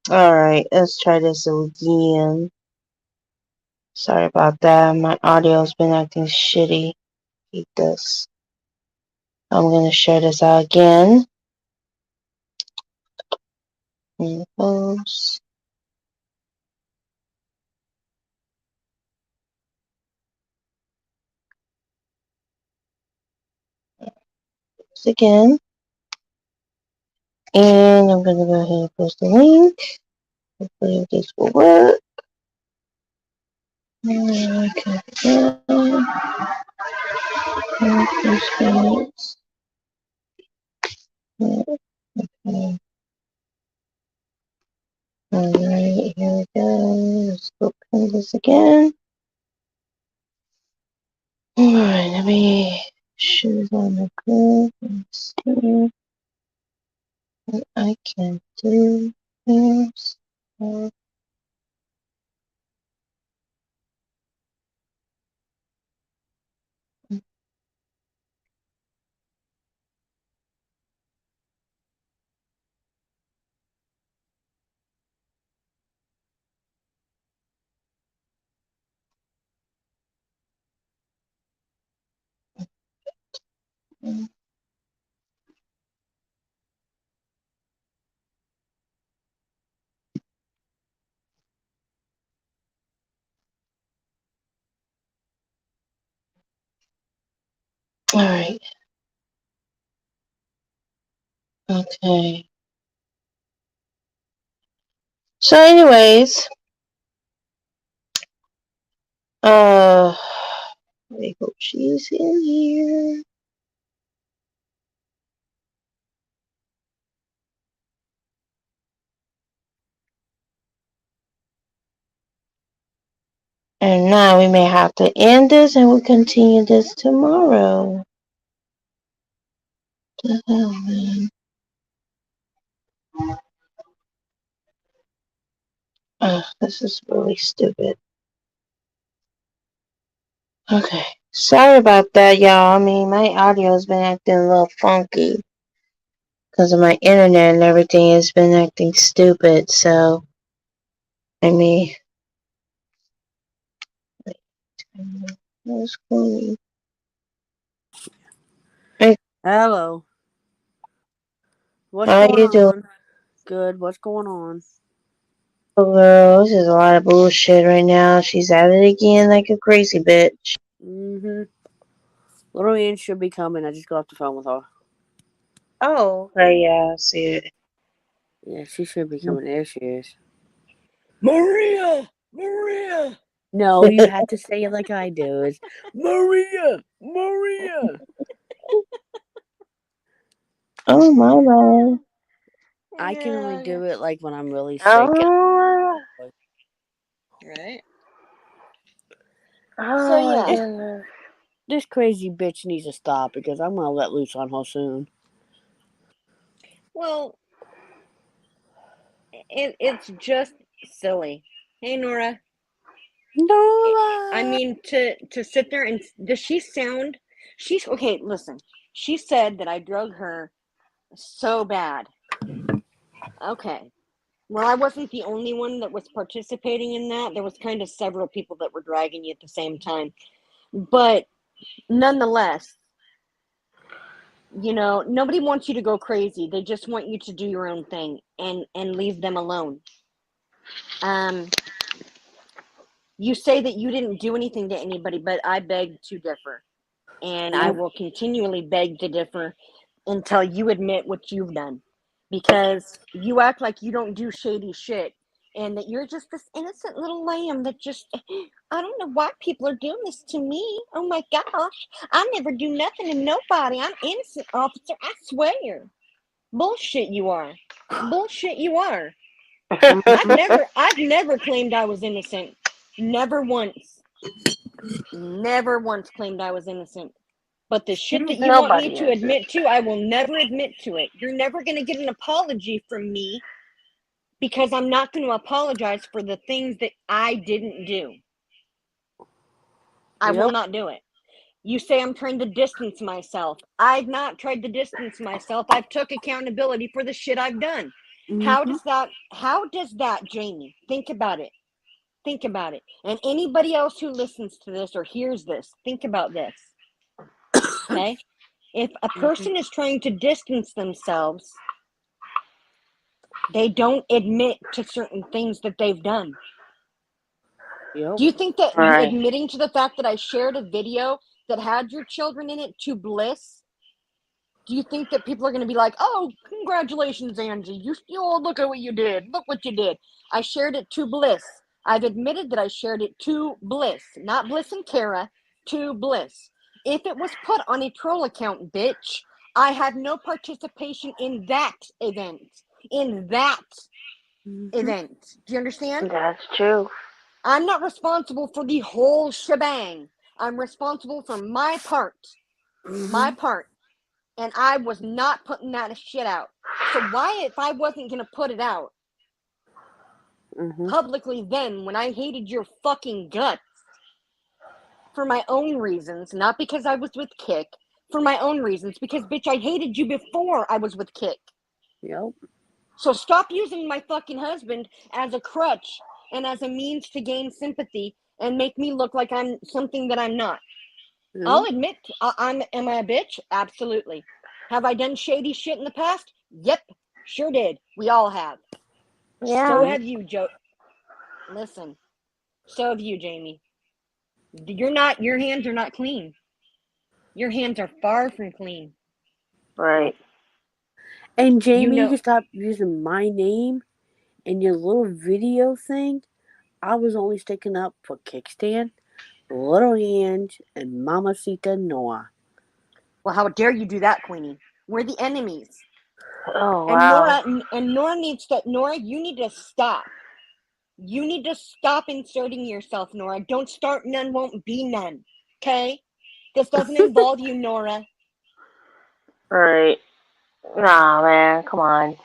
Alright, let's try this again. Sorry about that. My audio's been acting shitty. Hate this. I'm gonna share this out again. Post. This again. And I'm gonna go ahead and post the link. Hopefully this will work. Okay. Okay. Alright, here we go. Let's go play this again. Alright, let me choose on the group and see what I can do. Yes. Alright. Okay. So anyways, I hope she's in here. And now we may have to end this and we'll continue this tomorrow. What the hell, man? This is really stupid. Okay. Sorry about that, y'all. I mean, my audio's been acting a little funky because of my internet and everything has been acting stupid. So, I mean, what's going on? Hello. What's How going you doing? on? Good. What's going on? Oh, girl, this is a lot of bullshit right now. She's at it again like a crazy bitch. Mm-hmm. Little Ian should be coming. I just got off the phone with her. Oh, okay, yeah, I see it. Yeah, she should be coming. There she is. Maria! Maria! No, you have to say it like I do. It's Maria! Maria! Oh, my lord. I can only do it like when I'm really sick. Oh, Right? oh my yeah. goodness. This crazy bitch needs to stop because I'm gonna let loose on her soon. Well, it's just silly. Hey, Nora. I Nora! mean, to sit there and does she sound? She's okay. Listen, she said that I drug her so bad. Okay. Well, I wasn't the only one that was participating in that. There was kind of several people that were dragging you at the same time. But nonetheless, nobody wants you to go crazy. They just want you to do your own thing and leave them alone. Um, you say that you didn't do anything to anybody, but I beg to differ. And I Yep. will continually beg to differ until you admit what you've done. Because you act like you don't do shady shit and that you're just this innocent little lamb that just, I don't know why people are doing this to me. Oh my gosh. I never do nothing to nobody. I'm innocent, officer. I swear. Bullshit you are. Bullshit you are. I've never claimed I was innocent. Never once. Never once claimed I was innocent. But the shit that you want me Nobody to is it. admit to, I will never admit to it. You're never going to get an apology from me because I'm not going to apologize for the things that I didn't do. I will Yep. not do it. You say I'm trying to distance myself. I've not tried to distance myself. I've took accountability for the shit I've done. How does that, Jamie? Think about it. Think about it. And anybody else who listens to this or hears this, think about this. Okay? If a person is trying to distance themselves, they don't admit to certain things that they've done. Yep. Do you think that Right. admitting to the fact that I shared a video that had your children in it to Bliss, do you think that people are going to be like, oh, congratulations, Angie. Oh, look at what you did. Look what you did. I shared it to Bliss. I've admitted that I shared it to Bliss, not Bliss and Kara, to Bliss. If it was put on a troll account, bitch, I had no participation in that event. Event. Do you understand? That's true. I'm not responsible for the whole shebang. I'm responsible for my part. My part. And I was not putting that shit out. So why, if I wasn't going to put it out publicly then, when I hated your fucking guts for my own reasons, not because I was with Kick, for my own reasons, because, bitch, I hated you before I was with Kick. Yep. So stop using my fucking husband as a crutch and as a means to gain sympathy and make me look like I'm something that I'm not. Yep. I'll admit, am I a bitch? Absolutely. Have I done shady shit in the past? Yep, sure did. We all have. Yeah. So have you, Joe. Listen, so have you, Jamie. Your hands are not clean. Your hands are far from clean. Right. And Jamie, you stop using my name in your little video thing. I was only sticking up for Kickstand, Little Ange, and Mamacita Noah. Well, how dare you do that, Queenie? We're the enemies. Oh, wow. And Nora needs to. Nora, you need to stop. You need to stop inserting yourself, Nora. Don't start none, won't be none. Okay? This doesn't involve you, Nora. Right. Nah, man, come on.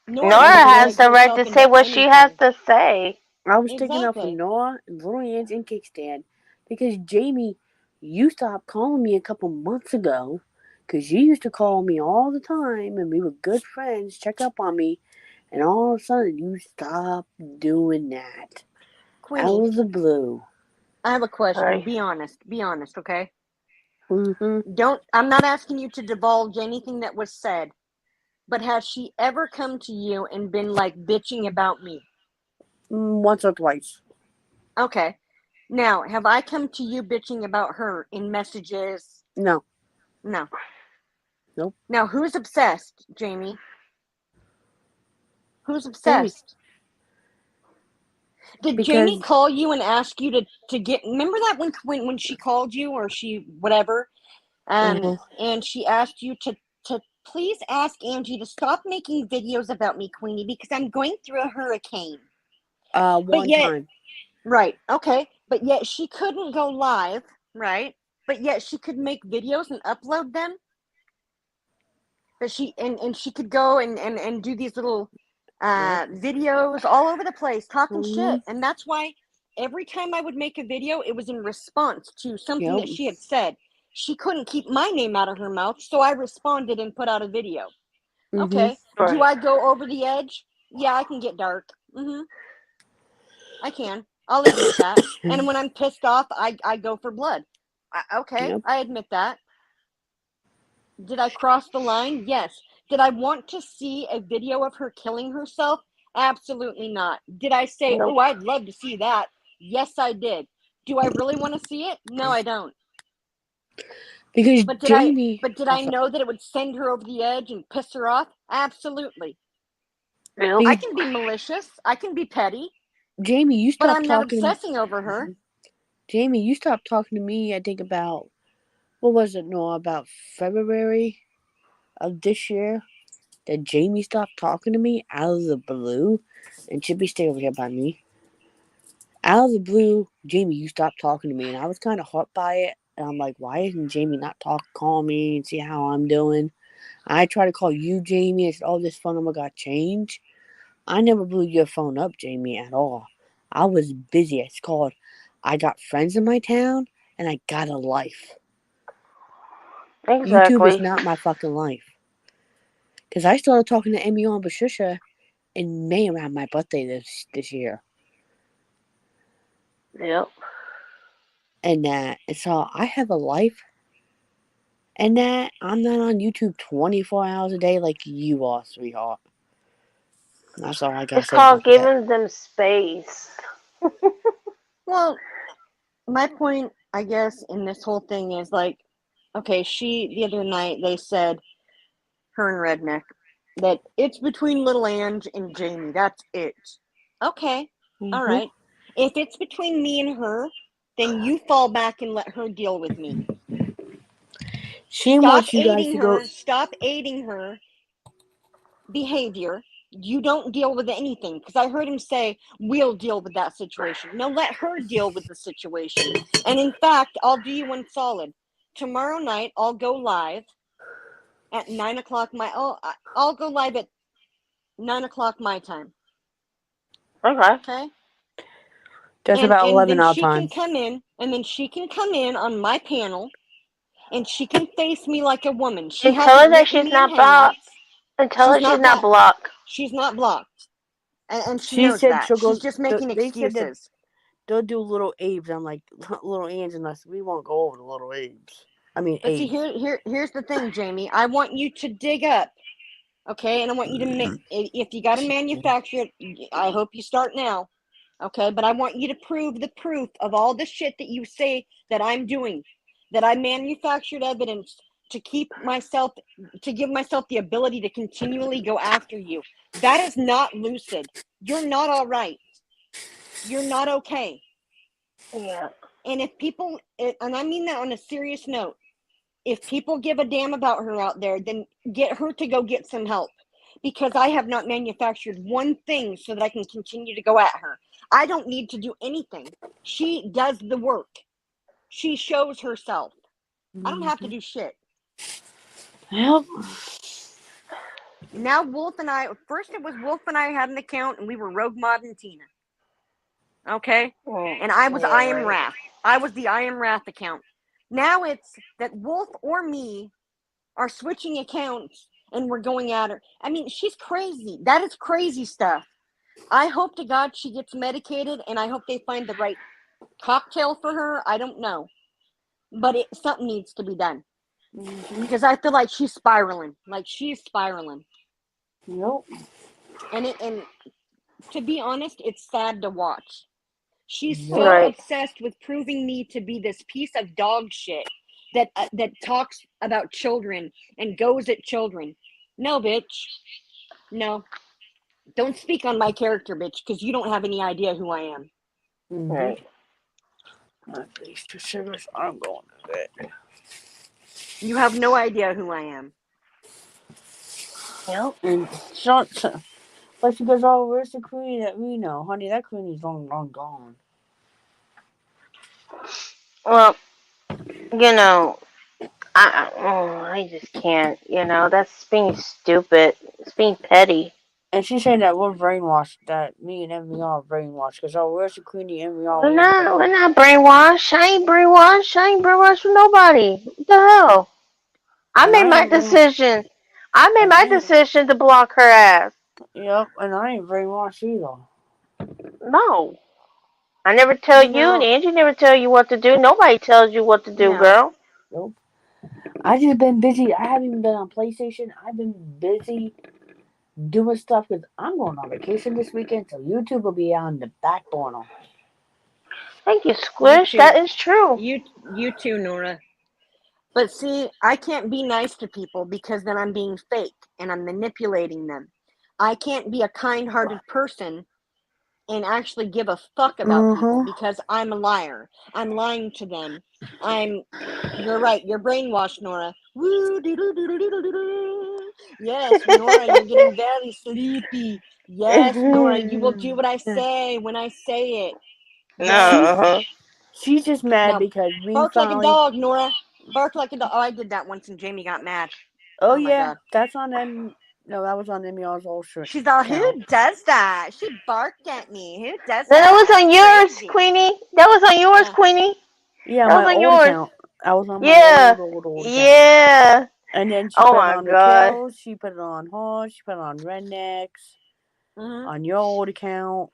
Nora Nora has the right to say what she has to say. I was sticking up for Noah and Little Ange and Kickstand because Jamie, you stopped calling me a couple months ago because you used to call me all the time and we were good friends, check up on me, and all of a sudden you stopped doing that. Queenie, Out of the blue. I have a question. Right. Be honest, okay? Mm-hmm. I'm not asking you to divulge anything that was said, but has she ever come to you and been like bitching about me? Once or twice. Okay. Now, have I come to you bitching about her in messages? No. No. Nope. Now, who's obsessed, Jamie? Who's obsessed? Did Jamie call you and ask you to get? Remember that when she called you or she whatever, and she asked you to please ask Angie to stop making videos about me, Queenie, because I'm going through a hurricane. One time. Right. Okay. But yet she couldn't go live, right? But yet she could make videos and upload them. But she could go and do these little videos all over the place talking shit. And that's why every time I would make a video, it was in response to something that she had said. She couldn't keep my name out of her mouth, so I responded and put out a video. Okay. Right. Do I go over the edge? Yeah, I can get dark. I can. I'll admit that. And when I'm pissed off, I go for blood. Okay, I admit that. Did I cross the line? Yes. Did I want to see a video of her killing herself? Absolutely not. Did I say, oh, I'd love to see that? Yes, I did. Do I really want to see it? No, I don't. Because But Jamie. Did I know that it would send her over the edge and piss her off? Absolutely. Nope. I can be malicious. I can be petty. Jamie, you stopped talking. But I'm not obsessing over her. Jamie, you stopped talking to me, I think about, what was it, Noah, about February of this year? That Jamie stopped talking to me out of the blue. And Chippy, stay over here by me. Out of the blue, Jamie, you stopped talking to me. And I was kind of hurt by it. And I'm like, why isn't Jamie not call me and see how I'm doing? I tried to call you, Jamie. I said, oh, this phone number got changed. I never blew your phone up, Jamie, at all. I was busy. It's called, I got friends in my town, and I got a life. Exactly. YouTube is not my fucking life. Because I started talking to Emmy on Bashusha in May around my birthday this year. Yep. And so I have a life, and that I'm not on YouTube 24 hours a day like you are, sweetheart. That's all I gotta It's say about called that. giving them space. Well, my point, I guess, in this whole thing is like, okay, the other night they said, her and Redneck, that it's between Little Ange and Jamie. That's it. Okay, all right. If it's between me and her, then you fall back and let her deal with me. She Stop wants you guys aiding to her. go. Stop aiding her behavior. You don't deal with anything. Because I heard him say, we'll deal with that situation. No, let her deal with the situation. And in fact, I'll do you one solid. Tomorrow night, I'll go live at 9 o'clock. I'll go live at 9 o'clock my time. Okay. Okay? That's and, about and 11 then our she time. can come in, and then she can come in on my panel, and she can face me like a woman. She And tell her hasn't that written she's me in not blocked. hangouts. And tell her she's not blocked. blocked. She's not blocked, and she She knows said that. she'll go. She's just making They said that excuses. they'll do little Abe's. I'm like, little Ange and us. We won't go over the little Abe's. I mean, But see, Abe's. here's the thing, Jamie. I want you to dig up, okay? And I want you to if you got to manufacture it, I hope you start now, okay? But I want you to prove the proof of all the shit that you say that I'm doing, that I manufactured evidence to give myself the ability to continually go after you. That is not lucid. You're not all right. You're not okay. Yeah. And if people, and I mean that on a serious note, if people give a damn about her out there, then get her to go get some help, because I have not manufactured one thing so that I can continue to go at her. I don't need to do anything. She does the work. She shows herself. I don't have to do shit. Yep. Now Wolf and I, first it was Wolf and I had an account and we were Rogue Mod and Tina. Okay? And I was I Am Wrath. I was the I Am Wrath account. Now it's that Wolf or me are switching accounts and we're going at her. I mean, she's crazy. That is crazy stuff. I hope to God she gets medicated, and I hope they find the right cocktail for her. I don't know. But something needs to be done. Because I feel like she's spiraling. Nope. And to be honest, it's sad to watch. She's so Right. obsessed with proving me to be this piece of dog shit that talks about children and goes at children. No, bitch. No. Don't speak on my character, bitch, because you don't have any idea who I am. Right. These 2 sugars, I'm going to bed. You have no idea who I am. Yep. And but she goes, oh, where's the queen that we know? Honey, that queen is long gone. Well, you know, I just can't. You know, that's being stupid. It's being petty. And she's saying that we're brainwashed, that me and MVR are brainwashed. Because, oh, where's the queenie? MVR, We're not brainwashed. I ain't brainwashed with nobody. What the hell? I made my decision. I made my decision to block her ass. Yep, and I ain't brainwashed either. No. I never tell you, and Angie never tell you what to do. Nobody tells you what to do, girl. Nope. I just been busy. I haven't even been on PlayStation. I've been busy doing stuff because I'm going on vacation this weekend, so YouTube will be on the back burner. Thank you, Squish. That is true. You too, Nora. But see, I can't be nice to people because then I'm being fake and I'm manipulating them. I can't be a kind-hearted person and actually give a fuck about people because I'm a liar. I'm lying to them. You're right. You're brainwashed, Nora. Woo, yes, Nora, you're getting very sleepy. Yes, Nora, you will do what I say when I say it. Yes. She's just mad because we bark finally... like a dog, Nora. Bark like a dog. Oh, I did that once and Jamie got mad. Oh yeah, God. That's on them. No, that was on MVR's old shirt. She's all, who does that? She barked at me. Who does that? That was on yours, Queenie. That was on yours, Queenie. Yeah, that was my on old yours. Account. I was on my old account. Yeah. And then she put it on the Kells, she put it on Horse, she put it on Rednecks. Mhm. on your old account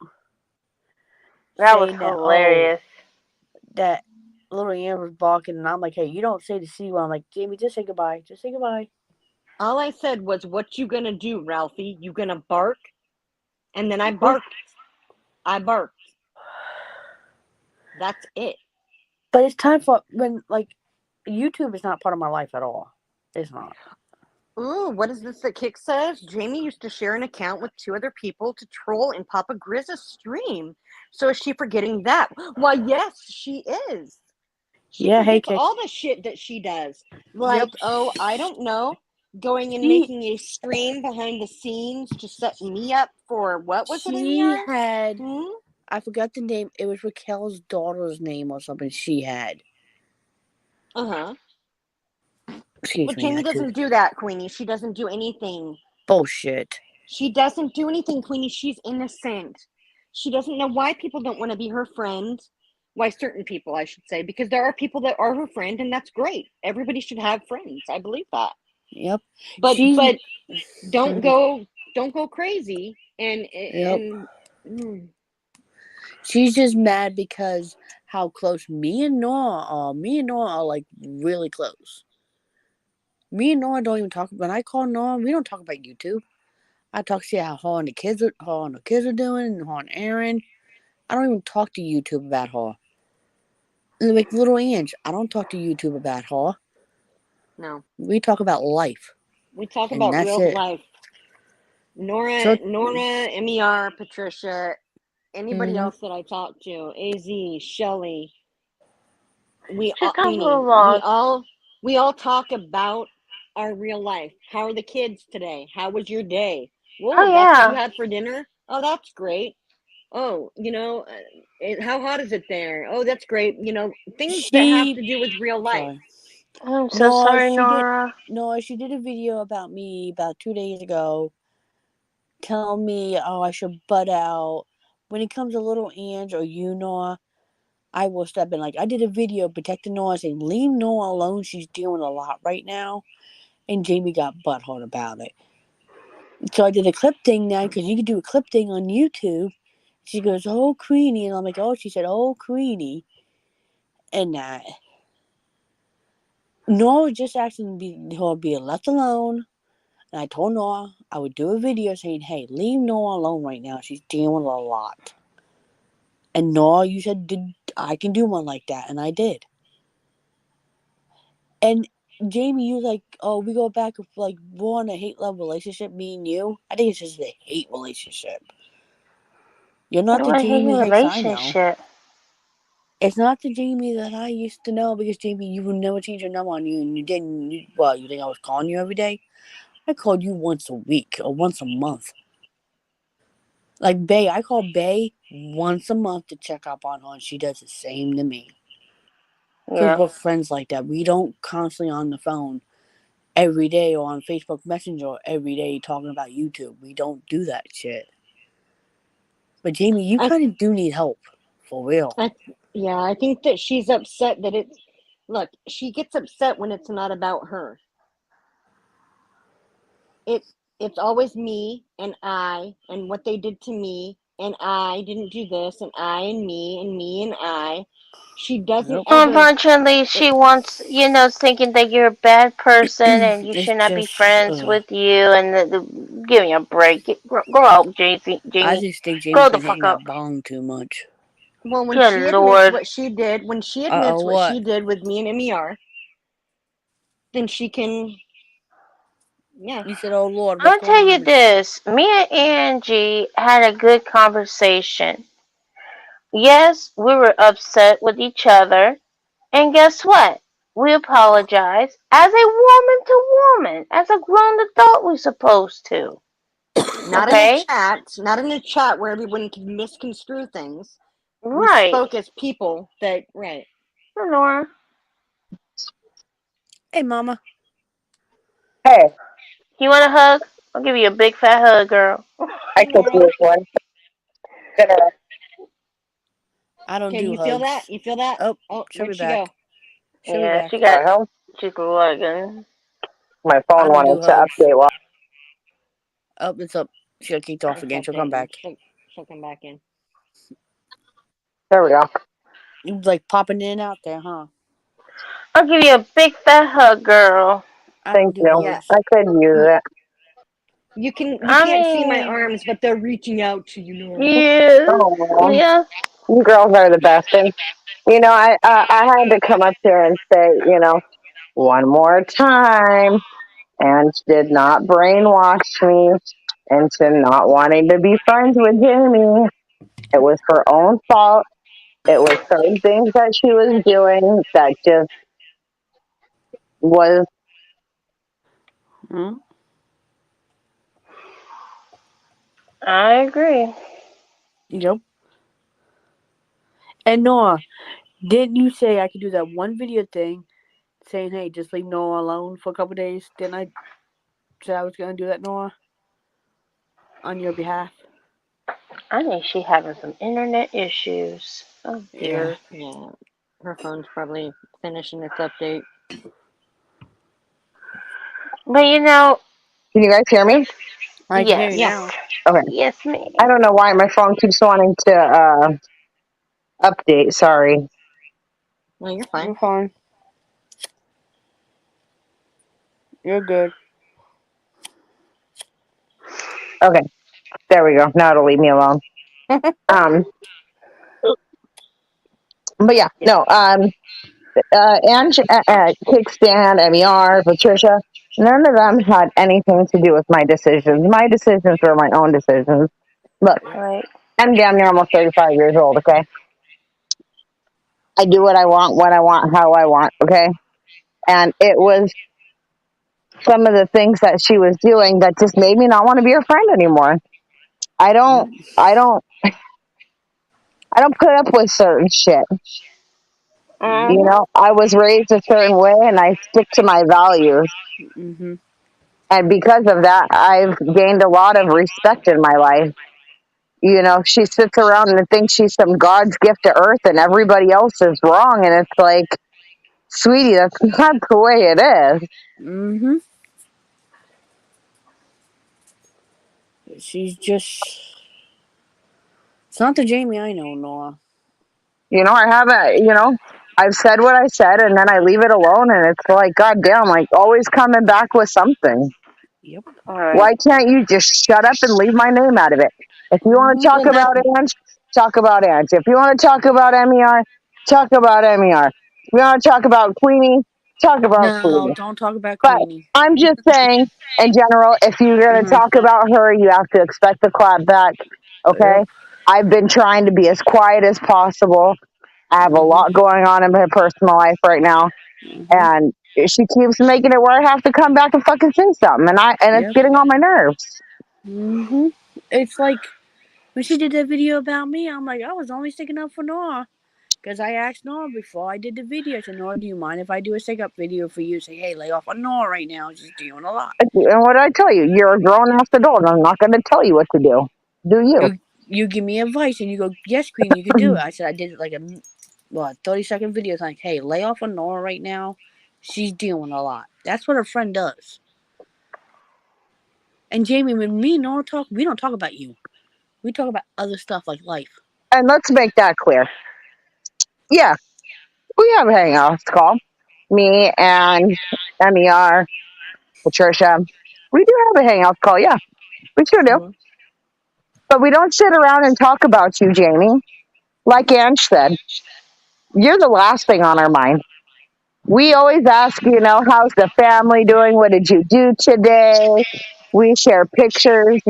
That was saying that, hilarious. that little Ian was barking, and I'm like, hey, you don't say the C word. I'm like, Jamie, just say goodbye. Just say goodbye. All I said was, "What you gonna do, Ralphie? You gonna bark?" And then I barked. I barked. That's it. But it's time for when, like, YouTube is not part of my life at all. It's not. Ooh, what is this that Kick says? Jamie used to share an account with 2 other people to troll in Papa Grizz's stream. So is she forgetting that? Why, yes, she is. She Yeah, hey, forgets Kick. all the shit that she does. Like, oh, I don't know, going and She- making a stream behind the scenes to set me up for what was it, She MER? had, Hmm? I forgot the name. It was Raquel's daughter's name or something she had. Uh-huh. Excuse Well, me. Jamie I could- doesn't do that, Queenie. She doesn't do anything. Bullshit. She doesn't do anything, Queenie. She's innocent. She doesn't know why people don't want to be her friend. Why certain people, I should say, because there are people that are her friend, and that's great. Everybody should have friends. I believe that. Yep. But She's- but don't go crazy and Yep. mm. She's just mad because how close me and Noah are. Me and Noah are like really close. Me and Noah don't even talk. When I call Noah, we don't talk about YouTube. I talk to how her and the kids are doing, and her and Aaron. I don't even talk to YouTube about her. And like little Ange, I don't talk to YouTube about her. No. We talk about life. We talk And about that's real it. life. Nora, So- MER, Patricia, anybody Mhm. else that I talk to, AZ, Shelly, we Just all, don't move on. we all talk about our real life. How are the kids today? How was your day? Whoa, Oh, that's what yeah. you had for dinner? Oh, that's great. Oh, how hot is it there? Oh, that's great. Things that have to do with real life. Sorry. I'm so sorry, Nora. She did a video about me about 2 days ago, telling me, I should butt out. When it comes to little Ange or you, Noah, I will step in. Like, I did a video protecting Noah, saying, leave Noah alone. She's dealing a lot right now. And Jamie got butthurt about it. So I did a clip thing now, because you can do a clip thing on YouTube. She goes, oh, Queenie. And I'm like, oh, she said, oh, Queenie. And that. Noah was just asking her to be left alone. And I told Noah I would do a video saying, hey, leave Noah alone right now. She's dealing a lot. And Noah, you said, I can do one like that. And I did. And Jamie, you like, oh, we go back, like, we're on a hate-love relationship, me and you. I think it's just a hate relationship. You're not the What a Jamie Hicks I know. relationship. It's not the Jamie that I used to know, because Jamie, you would never change your number on you, and you didn't. You think I was calling you every day? I called you once a week or once a month. Like Bay, I call Bay once a month to check up on her, and she does the same to me. Because Yeah. we're friends like that. We don't constantly on the phone every day or on Facebook Messenger every day talking about YouTube. We don't do that shit. But Jamie, you kind of do need help. For real. I think that she's upset that look, she gets upset when it's not about her. It's always me and I and what they did to me, and I didn't do this, and I and me and I. She doesn't Nope. ever. Unfortunately, she wants, thinking that you're a bad person and you It's should not be just, friends with you, and give me a break. Grow up, Jamie. I just think Grow Jamie's the been fuck hitting up. that bong too much. Well, when Good she admits Lord. what she did, what she did with me and MER, then she can. Yeah. You said, oh Lord, what's I'll going tell you on? this. Me and Angie had a good conversation. Yes, we were upset with each other. And guess what? We apologize as a woman to woman, as a grown adult we're supposed to. Not Okay? not in a chat where everyone can misconstrue things. We Right. spoke as people that, right. Lenora. Hey, Mama. Hey, You want a hug? I'll give you a big fat hug, girl. I could use one. Gonna I don't Okay, do you hugs. feel that? You feel that? Oh, Where'd be she back. go? She'll be Yeah, back. she got. home. She's lagging. My I phone don't do wanted to hugs. update. Well, Oh, it's up. She got kicked off again. She'll come back. She'll come back in. There we go. It was like popping in and out there, huh? I'll give you a big fat hug, girl. I Thank don't do you. Yeah. hugs. I could use it. You I can't see my mean, arms, but they're reaching out to you, Nora. yes, Oh, yeah. you girls are the best. And, I had to come up here and say, one more time. And did not brainwash me into not wanting to be friends with Jamie. It was her own fault. It was certain things that she was doing that just was. Hmm? I agree. Yep. And Noah, didn't you say I could do that one video thing saying, hey, just leave Noah alone for a couple days? Didn't I say I was going to do that, Noah? On your behalf? I think she having some internet issues. Oh dear. Yeah. Her phone's probably finishing its update. But Can you guys hear me? I can hear yes. you Yeah. now. Okay. Yes, ma'am. I don't know why my phone keeps wanting to update. Sorry. No, you're fine. You're fine. You're good. Okay. There we go. Now it'll leave me alone. Um. But yeah. No. Ange, Kickstand, MER, Patricia. None of them had anything to do with my decisions. My decisions were my own decisions. Look, Right. I'm damn near almost 35 years old, okay? I do what I want, when I want, how I want, okay? And it was some of the things that she was doing that just made me not want to be her friend anymore. I don't put up with certain shit. Mm-hmm. I was raised a certain way and I stick to my values. Mm-hmm. And because of that, I've gained a lot of respect in my life. She sits around and thinks she's some God's gift to earth and everybody else is wrong. And it's like, sweetie, that's not the way it is. Mm-hmm. She's just... It's not the Jamie I know, Noah. I haven't, I've said what I said and then I leave it alone. And it's like, goddamn, like always coming back with something. Yep. All right. Why can't you just shut up and leave my name out of it? If you want to talk And about Ange, talk about Ange. If you want to talk about MER, talk about MER. If you want to talk about Queenie, talk about No, Queenie. don't talk about But Queenie. I'm just saying, in general, if you're going to Mhm. talk about her, you have to expect the clap back. Okay? Yep. I've been trying to be as quiet as possible. I have a lot going on in my personal life right now. Mhm. And she keeps making it where I have to come back and fucking say something. And it's Yep. getting on my nerves. Mm-hmm. It's like when she did that video about me, I'm like, I was only sticking up for Noah. Because I asked Noah before I did the video. I said, Noah, do you mind if I do a stick up video for you? Say, hey, lay off on Noah right now. She's doing a lot. And what did I tell you? You're a grown ass adult. I'm not going to tell you what to do. Do you? You give me advice and you go, yes, Queen, you can do it. I said, I did like a 30-second video. It's like, hey, lay off on Noah right now. She's doing a lot. That's what a friend does. And Jamie, when me and Noah talk, we don't talk about you. We talk about other stuff like life. And let's make that clear. Yeah, we have a hangouts call. Me and MER, Patricia. We do have a hangouts call. Yeah, we sure do. Mhm. But we don't sit around and talk about you, Jamie. Like Ange said, you're the last thing on our mind. We always ask, how's the family doing? What did you do today? We share pictures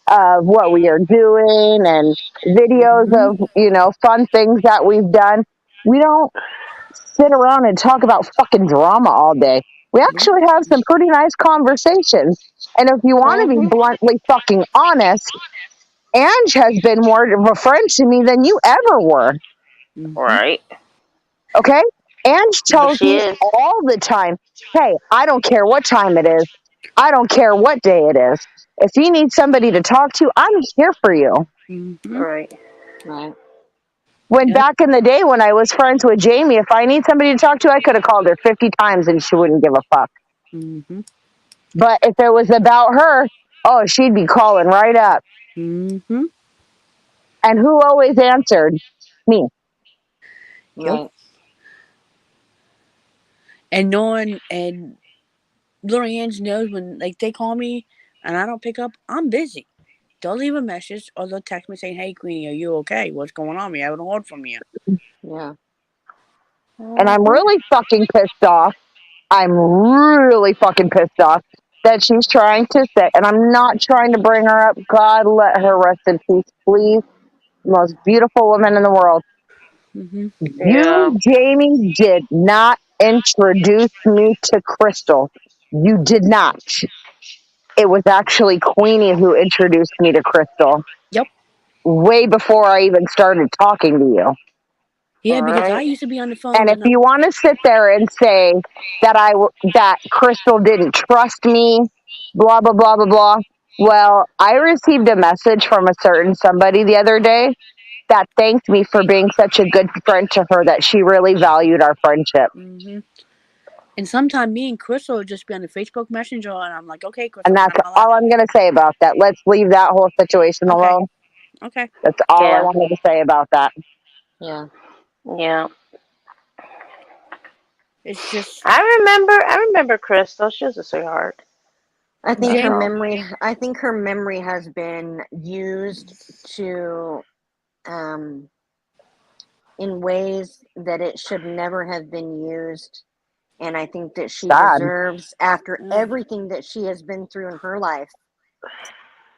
of what we are doing and videos of, fun things that we've done. We don't sit around and talk about fucking drama all day. We actually have some pretty nice conversations. And if you want to be bluntly fucking honest, Ange has been more of a friend to me than you ever were. Right. Okay? Ange tells She me is. all the time, hey, I don't care what time it is. I don't care what day it is. If you need somebody to talk to, I'm here for you. Mm-hmm. Right. right. When back in the day when I was friends with Jamie, if I need somebody to talk to, I could have called her 50 times and she wouldn't give a fuck. Mm-hmm. But if it was about her, oh, she'd be calling right up. Mm-hmm. And who always answered? Me. Yep. Right. And knowing and little Ange knows when like they call me and I don't pick up, I'm busy. They'll leave a message or they'll text me saying, "Hey, Queenie, are you okay? What's going on? We haven't heard from you." Yeah. And I'm really fucking pissed off. I'm really fucking pissed off that she's trying to say, and I'm not trying to bring her up. God, let her rest in peace, please. Most beautiful woman in the world. Mm-hmm. Yeah. You, Jamie, did not introduce me to Crystal. You did not. It was actually Queenie who introduced me to Crystal Yep. way before I even started talking to you. Yeah, because I Right. used to be on the phone And if and you want to sit there and say that that Crystal didn't trust me, blah blah blah blah blah, well, I received a message from a certain somebody the other day that thanked me for being such a good friend to her, that she really valued our friendship. mm-hmm. And sometimes me and Crystal would just be on the Facebook Messenger, and I'm like, "Okay, And Crystal, can I that's holler at all I'm going to say about that. Let's leave that whole situation you?" Okay. alone. Okay. That's all I Yeah. wanted to say about that. Yeah. Yeah. It's just I remember Crystal. She was a sweetheart. I think her Jamie. memory. I think her memory has been used to, um, in ways that it should never have been used. And I think that she Sad. deserves, after Mm, everything that she has been through in her life,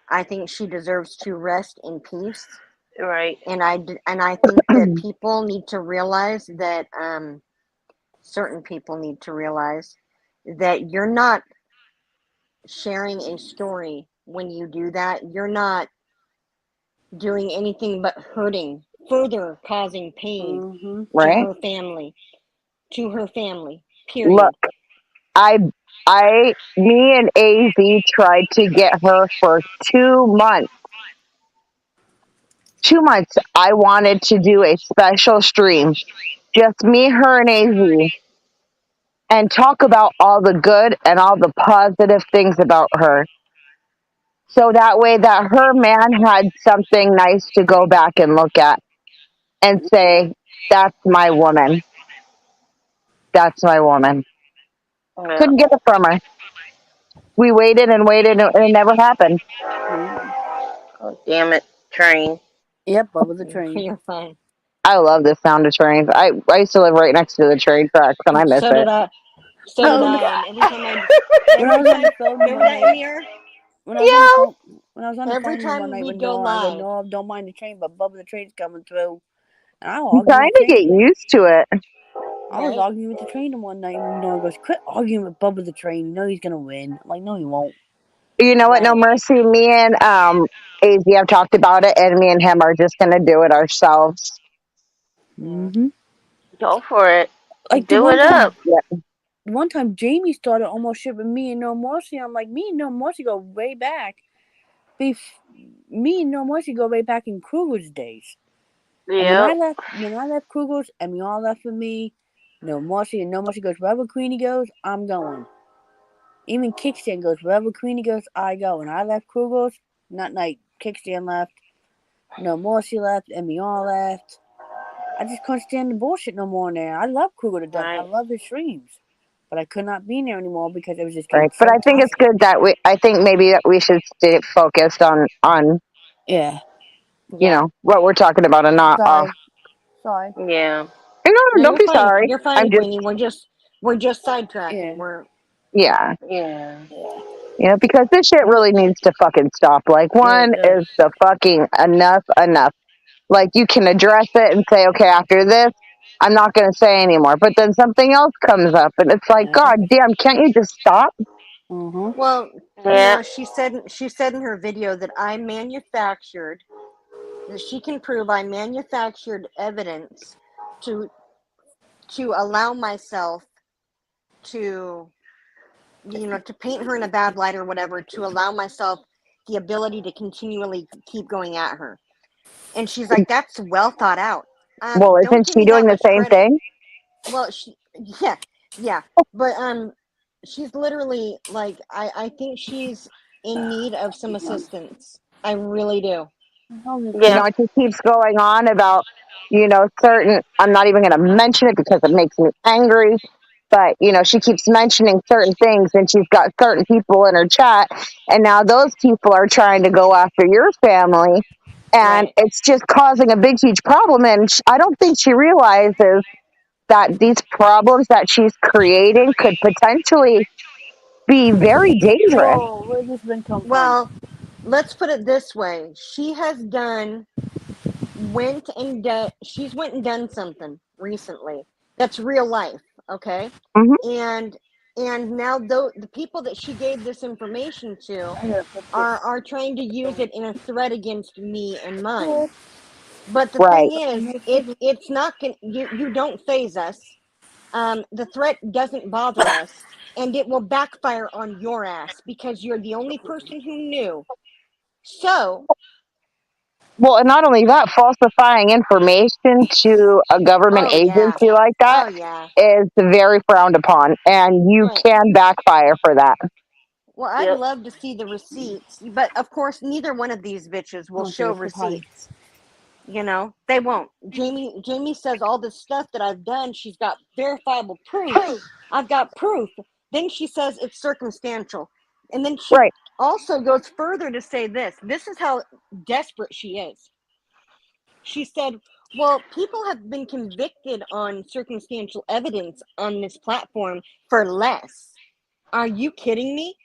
I think she deserves to rest in peace. Right. And I think that people need to realize that, certain people need to realize that you're not sharing a story when you do that. You're not doing anything but hurting, further causing pain mm-hmm. to Right? her family, Look, period. I, me and AZ tried to get her for 2 months. 2 months. I wanted to do a special stream, just me, her, and AZ, and talk about all the good and all the positive things about her. So that way that her man had something nice to go back and look at and say, that's my woman. That's my woman. Yeah. Couldn't get it from her. We waited and waited and it never happened. Oh, damn it. Train. Yep, Bubba the Train. You're fine. I love the sound of trains. I used to live right next to the train tracks and I miss So it. did I. So did Oh, I. no. And every time When I was on the phone remember one that, night, Amir? when I was on the Yeah. phone, when I was on the Every phone one time night with we'd go Noah, I go, live, "Noah, don't mind the train, but Bubba the Train's coming through." And I was I'm arguing trying with the to get train. used to it. I was right? arguing with the train one night, and Noah goes, "Quit arguing with Bubba the Train. You know he's gonna win." I'm like, "No, he won't." You know what? No Right. mercy. Me and AZ have talked about it, and me and him are just gonna do it ourselves. Yeah. Mm-hmm. Go for it. Like Do it up. the one time Jamie started almost shipping me and No Mercy. I'm like, me and No Mercy go way back. Me and No Mercy go way back in Kruger's days. And Yep. when I left Kruger's, and we all left with me, No Mercy, and No Mercy goes wherever Queenie goes, I'm going. Even Kickstand goes wherever Queenie goes, I go. And I left Kruger's, not night. Kickstand left, No Mercy left, and we all left. I just couldn't stand the bullshit no more in there. I love Kruger to death. I Right. love his streams. But I could not be in there anymore because it was just getting Right. But so I think it's toxic. good that I think maybe that we should stay focused on Yeah. Yeah. what we're talking about and not off. Sorry. Yeah. No, No, don't you're be fine. sorry. You're fine, I'm just, Queenie. We're just sidetracking. Yeah. We're yeah. Yeah. Because this shit really needs to fucking stop. Like, Yeah, one it does. is the fucking enough. Like, you can address it and say, okay, after this, I'm not going to say anymore. But then something else comes up, and it's like, God damn, can't you just stop? Uh-huh. well. Yeah. She said in her video that she can prove I manufactured evidence to allow myself to, to paint her in a bad light or whatever, to allow myself the ability to continually keep going at her. And she's like, that's well thought out. Well, Don't isn't give she me that doing the much same credit. thing? Well, yeah, but she's literally like, I think she's in need of some assistance. I really do. Yeah. It just keeps going on about, certain, I'm not even going to mention it because it makes me angry. But, she keeps mentioning certain things and she's got certain people in her chat. And now those people are trying to go after your family. And Right. it's just causing a big, huge problem. And I don't think she realizes that these problems that she's creating could potentially be very dangerous. Whoa, where did this been come from? Well, let's put it this way. She's went and done something recently that's real life, okay? Mhm. And now the people that she gave this information to I gotta put this. are trying to use it in a threat against me and mine. But the Right. thing is, it's not gonna, you don't phase us. The threat doesn't bother us, and it will backfire on your ass because you're the only person who knew. So, Well, and not only that, falsifying information to a government oh yeah, agency like that oh yeah, is very frowned upon, and you right. can backfire for that. Well, I'd Yep. love to see the receipts, but of course, neither one of these bitches will Okay, show it's the potty. receipts. They won't. Jamie says all this stuff that I've done, she's got verifiable proof. I've got proof. Then she says it's circumstantial. And then she Right. also goes further to say this. This is how desperate she is. She said, well, people have been convicted on circumstantial evidence on this platform for less. Are you kidding me?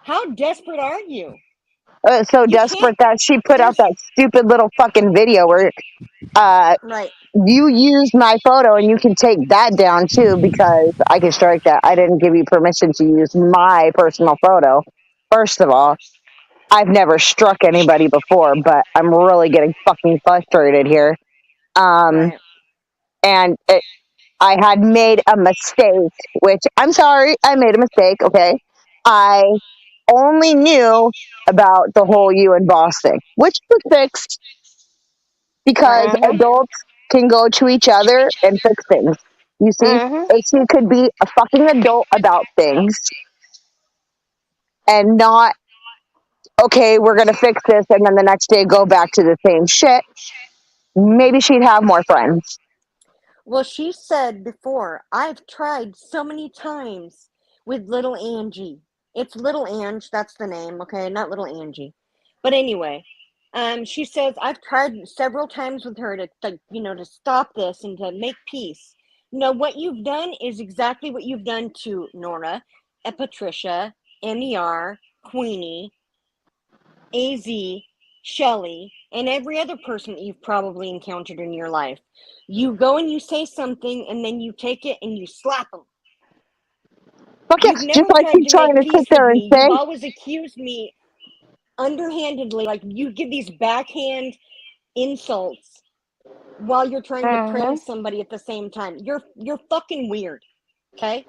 How desperate are you? So You can't. desperate that she put out There's. that stupid little fucking video where Right. you used my photo, and you can take that down too because I can strike that. I didn't give you permission to use my personal photo. First of all, I've never struck anybody before, but I'm really getting fucking frustrated here. Um, Right. and I had made a mistake, which I'm sorry, I made a mistake. Okay, I only knew about the whole you and boss thing, which was fixed because Right. Mhm. adults can go to each other and fix things. You see, Mhm. if she could be a fucking adult about things and not, okay, we're gonna fix this, and then the next day go back to the same shit, maybe she'd have more friends. Well, she said before, I've tried so many times with little Angie. It's little Ange, that's the name, okay? Not little Angie. But anyway, she says, I've tried several times with her to stop this and to make peace. No, what you've done is exactly what you've done to Nora, Patricia, MER, Queenie, AZ, Shelly, and every other person that you've probably encountered in your life. You go and you say something, and then you take it and you slap them. Fuck yeah, You've just never like tried she's to trying make to sit peace with there and me. You've say, always accused me underhandedly, like you give these backhand insults while you're trying to Mhm. praise somebody at the same time. You're fucking weird. Okay?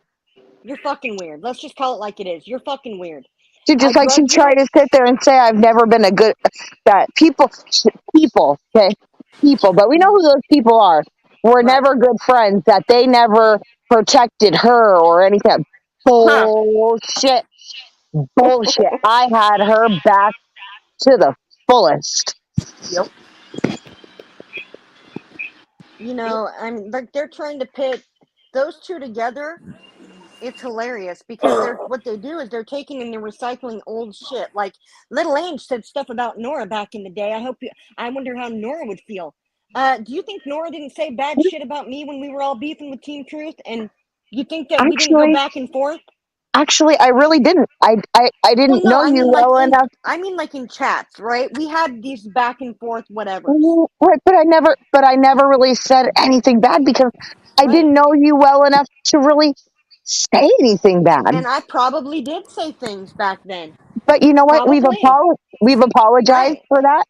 You're fucking weird. Let's just call it like it is. You're fucking weird. dude, just I'd like she tried rather. to sit there and say, I've never been a good, that people, okay, people, but we know who those people are. Were Right. never good friends, that they never protected her or anything. Huh. Bullshit. Bullshit. I had her back to the fullest. Yep. I'm like they're trying to pit those two together. It's hilarious because what they do is they're taking and they're recycling old shit. Like Little Ange said stuff about Nora back in the day. I wonder how Nora would feel. Do you think Nora didn't say bad shit about me when we were all beefing with Team Truth? And you think that we didn't go Actually, back and forth? I really didn't. I Well, didn't no, know you well enough. I mean like in chats, right? We had these back and forth whatevers. Right, but I never really said anything bad because I Right. didn't know you well enough to really say anything bad. And I probably did say things back then. But you know what? Probably. We've apologized Right. for that,